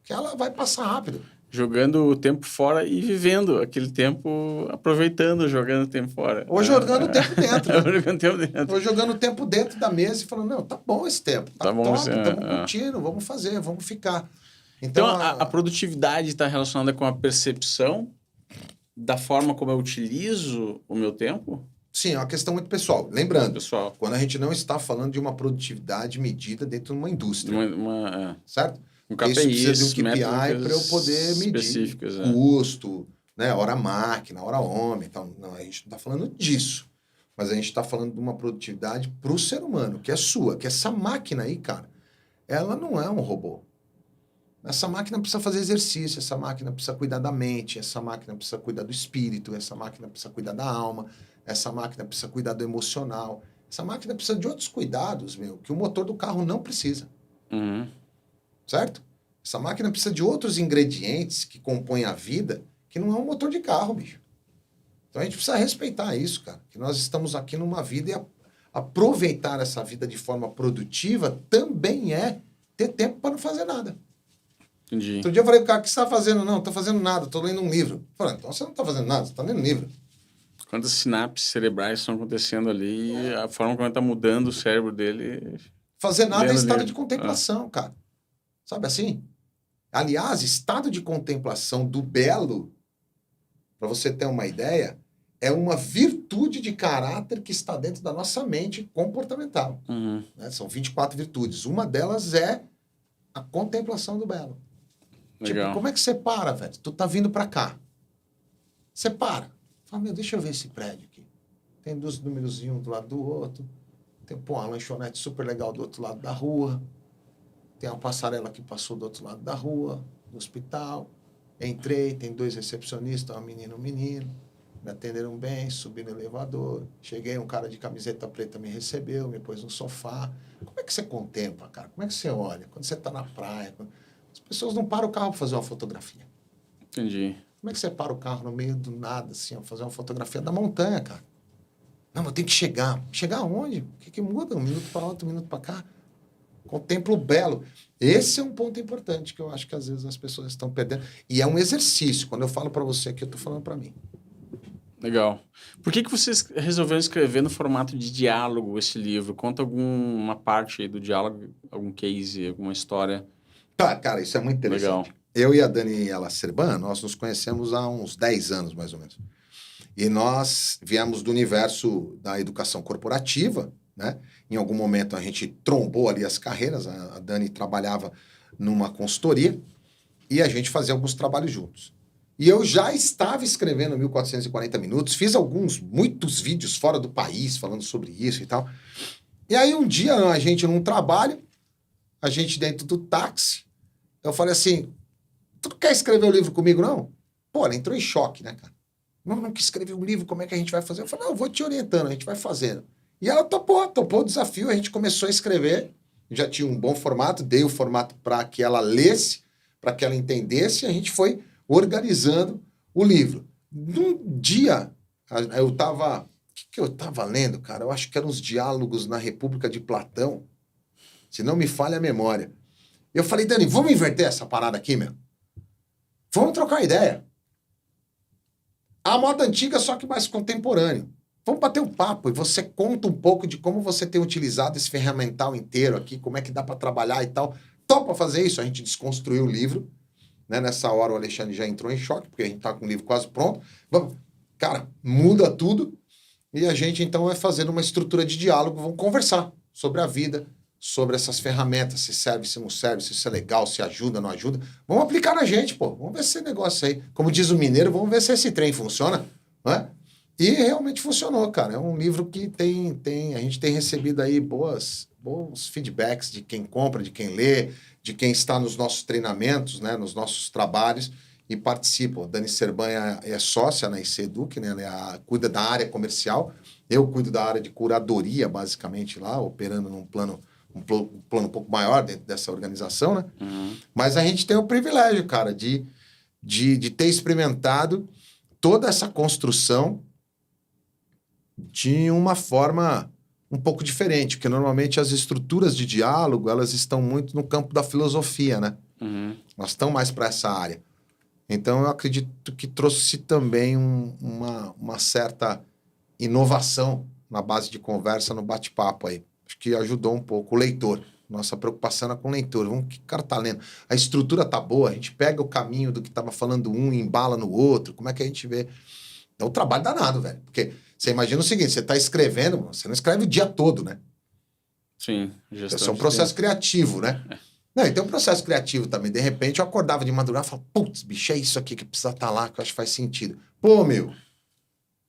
Que ela vai passar rápido.
Jogando o tempo fora e vivendo aquele tempo, aproveitando, jogando o tempo fora.
Ou jogando o tempo dentro. Né?
Jogando o tempo dentro.
Ou jogando o tempo dentro da mesa e falando, não, tá bom esse tempo. Tá
bom,
top, estamos curtindo, vamos fazer, vamos ficar.
Então a produtividade está relacionada com a percepção da forma como eu utilizo o meu tempo?
Sim, é uma questão muito pessoal. Lembrando,
pessoal,
quando a gente não está falando de uma produtividade medida dentro de uma indústria. Certo?
Um KPI,
isso precisa de um KPI para eu poder medir custo, né? Hora máquina, hora homem. Então, não, a gente não está falando disso. Mas a gente está falando de uma produtividade para o ser humano, que é sua. Que essa máquina aí, cara, ela não é um robô. Essa máquina precisa fazer exercício, essa máquina precisa cuidar da mente, essa máquina precisa cuidar do espírito, essa máquina precisa cuidar da alma, essa máquina precisa cuidar do emocional, essa máquina precisa de outros cuidados, que o motor do carro não precisa. Certo? Essa máquina precisa de outros ingredientes que compõem a vida, que não é um motor de carro, bicho. Então a gente precisa respeitar isso, cara. Que nós estamos aqui numa vida e aproveitar essa vida de forma produtiva também é ter tempo para não fazer nada.
Entendi.
Outro dia eu falei pro cara, o que você tá fazendo? Não, tô fazendo nada, tô lendo um livro. Eu falei, então você não tá fazendo nada, você tá lendo um livro.
Quantas sinapses cerebrais estão acontecendo ali, a forma como está mudando o cérebro dele.
Fazer nada é
Lendo
estado
livro.
de contemplação, cara. Sabe assim? Aliás, estado de contemplação do belo, para você ter uma ideia, é uma virtude de caráter que está dentro da nossa mente comportamental.
Uhum.
Né? São 24 virtudes. Uma delas é a contemplação do belo.
Legal.
Tipo, como é que você para, velho? Tu tá vindo pra cá. Você para. Fala, meu, deixa eu ver esse prédio aqui. Tem 2 númerozinhos um do lado do outro. Tem, pô, uma lanchonete super legal do outro lado da rua. Tem uma passarela que passou do outro lado da rua, do hospital. Entrei, tem 2 recepcionistas, uma menina e um menino. Me atenderam bem, subi no elevador. Cheguei, um cara de camiseta preta me recebeu, me pôs no sofá. Como é que você contempla, cara? Como é que você olha? Quando você tá na praia... As pessoas não param o carro para fazer uma fotografia.
Entendi.
Como é que você para o carro no meio do nada, assim, ó, fazer uma fotografia da montanha, cara? Não, mas eu tenho que chegar. Chegar aonde? O que muda? 1 minuto para lá, 1 minuto para cá. Contemplo o belo. Esse é um ponto importante que eu acho que às vezes as pessoas estão perdendo. E é um exercício. Quando eu falo para você aqui, eu estou falando para mim.
Legal. Por que vocês resolveram escrever no formato de diálogo esse livro? Conta alguma parte aí do diálogo, algum case, alguma história.
Tá, cara, isso é muito interessante.
Legal.
Eu e a Daniela Serban, nós nos conhecemos há uns 10 anos, mais ou menos. E nós viemos do universo da educação corporativa, né? Em algum momento a gente trombou ali as carreiras. A Dani trabalhava numa consultoria e a gente fazia alguns trabalhos juntos. E eu já estava escrevendo 1440 minutos, fiz muitos vídeos fora do país falando sobre isso e tal. E aí um dia a gente num trabalho, a gente dentro do táxi, eu falei assim, tu não quer escrever um livro comigo, não? Pô, ela entrou em choque, né, cara? Não quer escrever um livro, como é que a gente vai fazer? Eu falei, não, eu vou te orientando, a gente vai fazendo. E ela topou o desafio, a gente começou a escrever, já tinha um bom formato, dei o formato para que ela lesse, para que ela entendesse, e a gente foi organizando o livro. Num dia, eu estava... O que eu estava lendo, cara? Eu acho que eram os diálogos na República de Platão, se não me falha a memória. Eu falei, Dani, vamos inverter essa parada aqui, meu? Vamos trocar ideia. A moda antiga, só que mais contemporâneo. Vamos bater um papo e você conta um pouco de como você tem utilizado esse ferramental inteiro aqui, como é que dá para trabalhar e tal. Topa fazer isso? A gente desconstruiu o livro. Né? Nessa hora o Alexandre já entrou em choque, porque a gente tá com o livro quase pronto. Vamos, cara, muda tudo e a gente então vai fazendo uma estrutura de diálogo, vamos conversar sobre a vida, sobre essas ferramentas, se serve, se não serve, se isso é legal, se ajuda, não ajuda. Vamos aplicar na gente, pô. Vamos ver se esse negócio aí, como diz o mineiro, vamos ver se esse trem funciona, não é? E realmente funcionou, cara. É um livro que a gente tem recebido aí bons feedbacks de quem compra, de quem lê, de quem está nos nossos treinamentos, né, nos nossos trabalhos e participa. A Dani Serban é sócia na IC Eduque, né? Ela cuida da área comercial. Eu cuido da área de curadoria, basicamente, lá, operando num plano um plano um pouco maior dentro dessa organização, né?
Uhum.
Mas a gente tem o privilégio, cara, de ter experimentado toda essa construção de uma forma um pouco diferente, porque normalmente as estruturas de diálogo, elas estão muito no campo da filosofia, né?
Uhum.
Elas estão mais para essa área. Então, eu acredito que trouxe também uma certa inovação na base de conversa, no bate-papo aí. Acho que ajudou um pouco o leitor. Nossa preocupação era com o leitor. O que o cara tá lendo? A estrutura tá boa, a gente pega o caminho do que tava falando um e embala no outro. Como é que a gente vê? É um trabalho danado, velho. Porque você imagina o seguinte, você tá escrevendo, você não escreve o dia todo, né?
Sim.
Isso é um processo criativo, né? Não, e tem um processo criativo também. De repente, eu acordava de madrugada e falava, putz, bicho, é isso aqui que precisa estar lá, que eu acho que faz sentido. Pô, meu...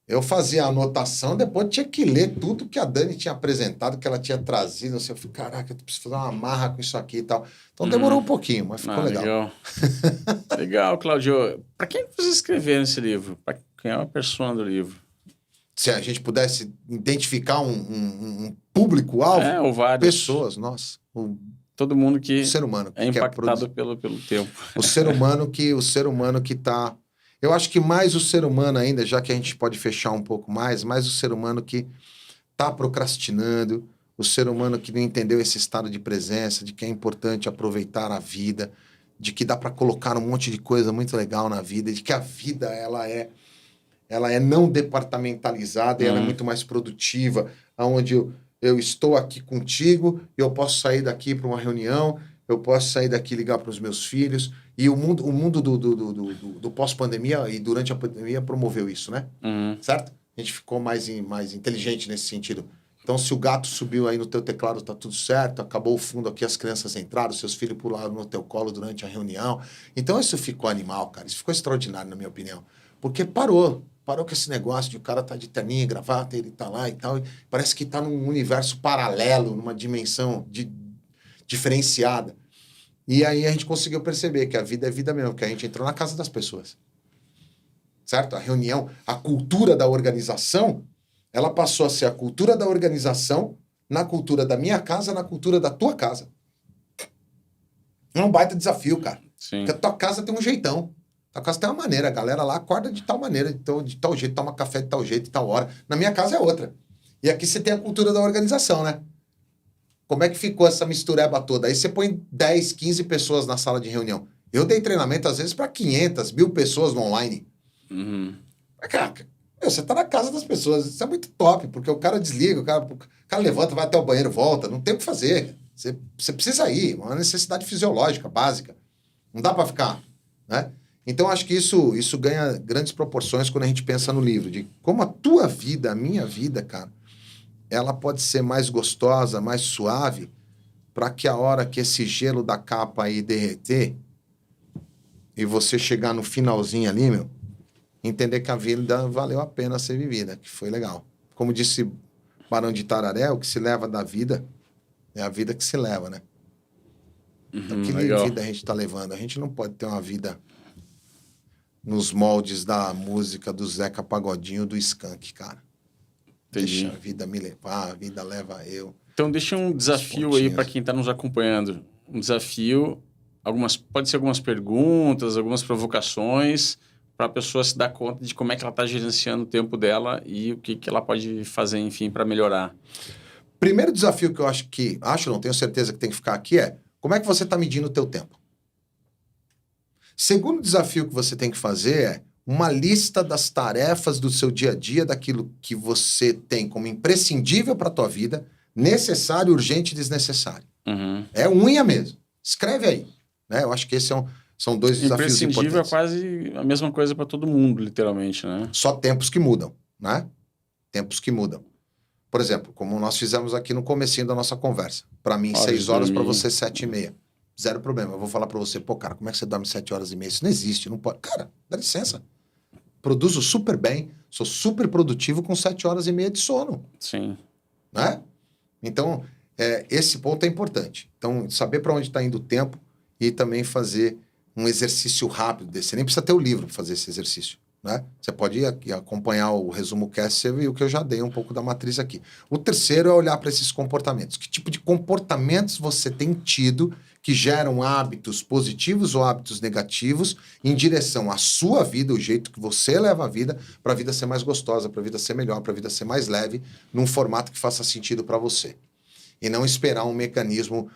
Eu fazia a anotação, depois tinha que ler tudo que a Dani tinha apresentado, que ela tinha trazido. Assim, eu falei, caraca, eu preciso fazer uma amarra com isso aqui e tal. Então demorou um pouquinho, mas ficou legal.
Legal. Legal, Claudio. Para quem vocês escreveram esse livro? Para quem é a persona do livro?
Se a gente pudesse identificar um público-alvo,
ou vários.
pessoas, nossa.
Todo mundo que
o ser humano que
é impactado pelo tempo.
O ser humano que está... Eu acho que mais o ser humano ainda, já que a gente pode fechar um pouco mais o ser humano que está procrastinando, o ser humano que não entendeu esse estado de presença, de que é importante aproveitar a vida, de que dá para colocar um monte de coisa muito legal na vida, de que a vida ela é não departamentalizada e ela é muito mais produtiva, onde eu estou aqui contigo e eu posso sair daqui para uma reunião, eu posso sair daqui e ligar para os meus filhos. E o mundo do pós-pandemia e durante a pandemia promoveu isso, né? Certo? A gente ficou mais inteligente nesse sentido. Então, se o gato subiu aí no teu teclado, tá tudo certo, acabou o fundo aqui, as crianças entraram, seus filhos pularam no teu colo durante a reunião. Então, isso ficou animal, cara. Isso ficou extraordinário, na minha opinião. Porque parou com esse negócio de o cara tá de terninho e gravata, ele tá lá e tal. E parece que tá num universo paralelo, numa dimensão diferenciada. E aí a gente conseguiu perceber que a vida é vida mesmo, que a gente entrou na casa das pessoas. Certo? A reunião, a cultura da organização, ela passou a ser a cultura da organização na cultura da minha casa, na cultura da tua casa. É um baita desafio, cara.
Sim.
Porque a tua casa tem um jeitão. A tua casa tem uma maneira. A galera lá acorda de tal maneira, de tal jeito, toma café de tal jeito, de tal hora. Na minha casa é outra. E aqui você tem a cultura da organização, né? Como é que ficou essa mistureba toda? Aí você põe 10, 15 pessoas na sala de reunião. Eu dei treinamento, às vezes, para 500, 1.000 pessoas no online. Cara, você tá na casa das pessoas. Isso é muito top, porque o cara desliga, o cara levanta, vai até o banheiro, volta. Não tem o que fazer. Você precisa ir. Uma necessidade fisiológica, básica. Não dá para ficar, né? Então, acho que isso ganha grandes proporções quando a gente pensa no livro, de como a tua vida, a minha vida, cara, ela pode ser mais gostosa, mais suave, para que a hora que esse gelo da capa aí derreter e você chegar no finalzinho ali, meu, entender que a vida valeu a pena ser vivida, que foi legal. Como disse Barão de Itararé, o que se leva da vida é a vida que se leva, né? Então, que vida a gente tá levando? A gente não pode ter uma vida nos moldes da música do Zeca Pagodinho, do Skank, cara.
Entendi.
Deixa a vida me levar, a vida leva eu.
Então, deixa um desafio aí para quem está nos acompanhando. Um desafio, pode ser algumas perguntas, algumas provocações, para a pessoa se dar conta de como é que ela está gerenciando o tempo dela e o que ela pode fazer, enfim, para melhorar.
Primeiro desafio que eu não tenho certeza que tem que ficar aqui é, como é que você está medindo o teu tempo? Segundo desafio que você tem que fazer é uma lista das tarefas do seu dia a dia, daquilo que você tem como imprescindível para a tua vida, necessário, urgente e desnecessário. É unha mesmo. Escreve aí. Né? Eu acho que esses são dois desafios importantes.
Imprescindível é quase a mesma coisa para todo mundo, literalmente, né?
Só tempos que mudam, né? Tempos que mudam. Por exemplo, como nós fizemos aqui no comecinho da nossa conversa. Para mim, 6 horas, para você, 7h30. Zero problema. Eu vou falar para você, pô, cara, como é que você dorme 7 horas e meia? Isso não existe, não pode. Cara, dá licença. Produzo super bem, sou super produtivo com 7 horas e meia de sono.
Sim.
Né? Então, esse ponto é importante. Então, saber para onde está indo o tempo e também fazer um exercício rápido desse. Você nem precisa ter o livro para fazer esse exercício. Né? Você pode ir aqui, acompanhar o resumo cast e o que eu já dei um pouco da matriz aqui. O terceiro é olhar para esses comportamentos. Que tipo de comportamentos você tem tido que geram hábitos positivos ou hábitos negativos em direção à sua vida, o jeito que você leva a vida, para a vida ser mais gostosa, para a vida ser melhor, para a vida ser mais leve, num formato que faça sentido para você. E não esperar um mecanismo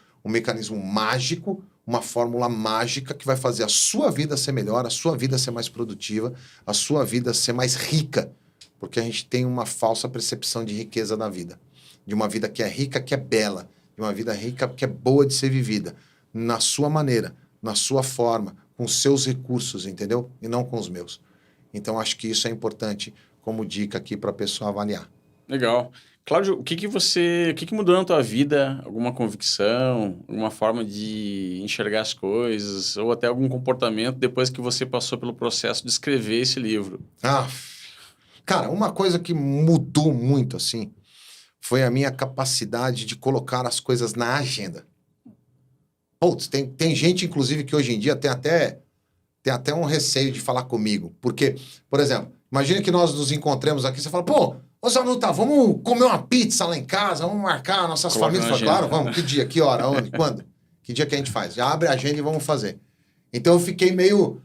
mágico, uma fórmula mágica que vai fazer a sua vida ser melhor, a sua vida ser mais produtiva, a sua vida ser mais rica. Porque a gente tem uma falsa percepção de riqueza na vida. De uma vida que é rica, que é bela. De uma vida rica, que é boa de ser vivida. Na sua maneira, na sua forma, com seus recursos, entendeu? E não com os meus. Então, acho que isso é importante como dica aqui para a pessoa avaliar.
Legal. Cláudio, o que mudou na tua vida? Alguma convicção, alguma forma de enxergar as coisas, ou até algum comportamento depois que você passou pelo processo de escrever esse livro?
Cara, uma coisa que mudou muito, assim, foi a minha capacidade de colocar as coisas na agenda. Putz, tem gente, inclusive, que hoje em dia tem até um receio de falar comigo. Porque, por exemplo, imagina que nós nos encontremos aqui, você fala, pô, ô Zanuta, vamos comer uma pizza lá em casa, vamos marcar nossas famílias. Fala, claro, vamos. Que dia, que hora, onde, quando? Que dia que a gente faz? Já abre a agenda e vamos fazer. Então eu fiquei meio...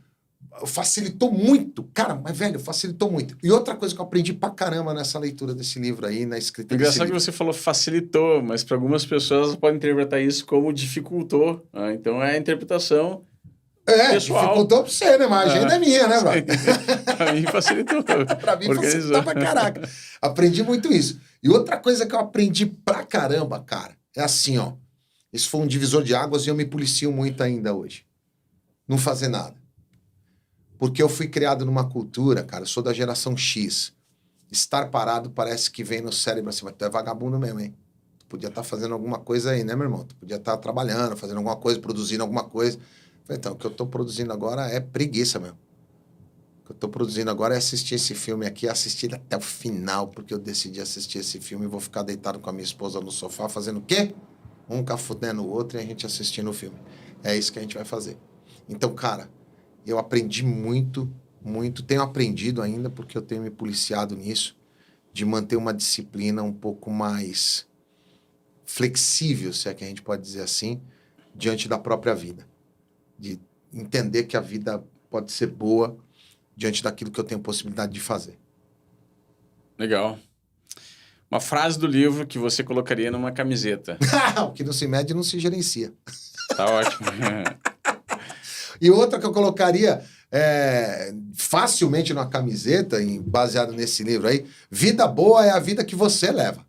Facilitou muito. Cara, mas velho, facilitou muito. E outra coisa que eu aprendi pra caramba nessa leitura desse livro aí, na escrita desse livro.
Engraçado que você falou facilitou, mas para algumas pessoas podem interpretar isso como dificultou. Então é a interpretação pessoal.
Dificultou pra você, né? Mas a agenda é minha, né, brother?
Pra mim facilitou.
Pra mim facilitou pra caraca. Aprendi muito isso. E outra coisa que eu aprendi pra caramba, cara, é assim, ó. Isso foi um divisor de águas e eu me policio muito ainda hoje. Não fazer nada. Porque eu fui criado numa cultura, cara, eu sou da geração X. Estar parado parece que vem no cérebro assim, mas tu é vagabundo mesmo, hein? Tu podia estar fazendo alguma coisa aí, né, meu irmão? Tu podia estar trabalhando, fazendo alguma coisa, produzindo alguma coisa. Falei, então, o que eu tô produzindo agora é preguiça, meu. O que eu tô produzindo agora é assistir esse filme aqui, assistir ele até o final, porque eu decidi assistir esse filme e vou ficar deitado com a minha esposa no sofá fazendo o quê? Um cafuné no outro e a gente assistindo o filme. É isso que a gente vai fazer. Então, cara, eu aprendi muito, tenho aprendido ainda, porque eu tenho me policiado nisso, de manter uma disciplina um pouco mais flexível, se é que a gente pode dizer assim, diante da própria vida. De entender que a vida pode ser boa diante daquilo que eu tenho possibilidade de fazer.
Legal. Uma frase do livro que você colocaria numa camiseta.
O que não se mede não se gerencia.
Tá ótimo.
E outra que eu colocaria facilmente numa camiseta, baseado nesse livro aí, vida boa é a vida que você leva.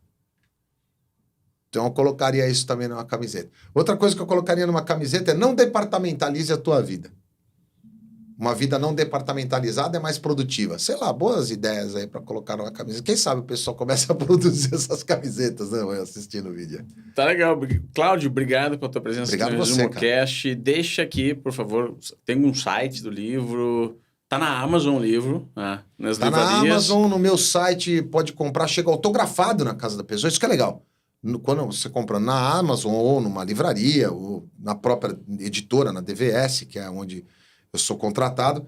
Então eu colocaria isso também numa camiseta. Outra coisa que eu colocaria numa camiseta é não departamentalize a tua vida. Uma vida não departamentalizada é mais produtiva. Sei lá, boas ideias aí para colocar numa camiseta. Quem sabe o pessoal começa a produzir essas camisetas, né? Assistindo o vídeo.
Tá legal. Cláudio, obrigado pela tua presença
Obrigado
aqui no
você,
ResumoCast. Deixa aqui, por favor, tem um site do livro. Tá na Amazon o livro, nas
tá
livrarias.
Na Amazon, no meu site, pode comprar, chega autografado na casa da pessoa. Isso que é legal. Quando você compra na Amazon ou numa livraria, ou na própria editora, na DVS, que é onde eu sou contratado,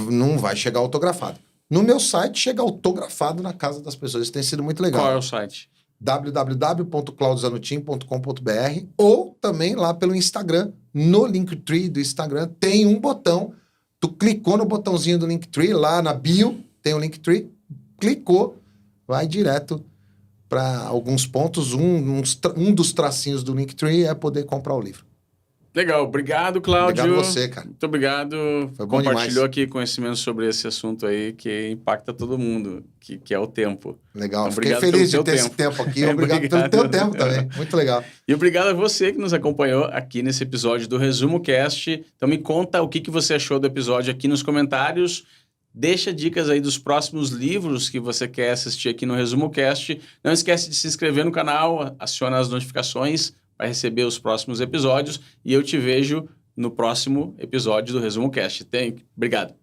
não vai chegar autografado. No meu site, chega autografado na casa das pessoas. Isso tem sido muito legal.
Qual é o site?
www.claudiozanutin.com.br ou também lá pelo Instagram. No Linktree do Instagram tem um botão. Tu clicou no botãozinho do Linktree, lá na bio tem o Linktree, clicou, vai direto para alguns pontos. Um dos tracinhos do Linktree é poder comprar o livro.
Legal, obrigado, Cláudio.
Obrigado você, cara.
Muito obrigado.
Foi bom
Compartilhou
demais.
aqui conhecimento sobre esse assunto aí que impacta todo mundo, que é o tempo.
Legal,
Então,
fiquei feliz de ter esse tempo aqui. Obrigado pelo teu tempo também. Muito legal.
E obrigado a você que nos acompanhou aqui nesse episódio do Resumo Cast. Então me conta o que você achou do episódio aqui nos comentários. Deixa dicas aí dos próximos livros que você quer assistir aqui no Resumo Cast. Não esquece de se inscrever no canal, aciona as notificações para receber os próximos episódios. E eu te vejo no próximo episódio do Resumo Cast. Obrigado.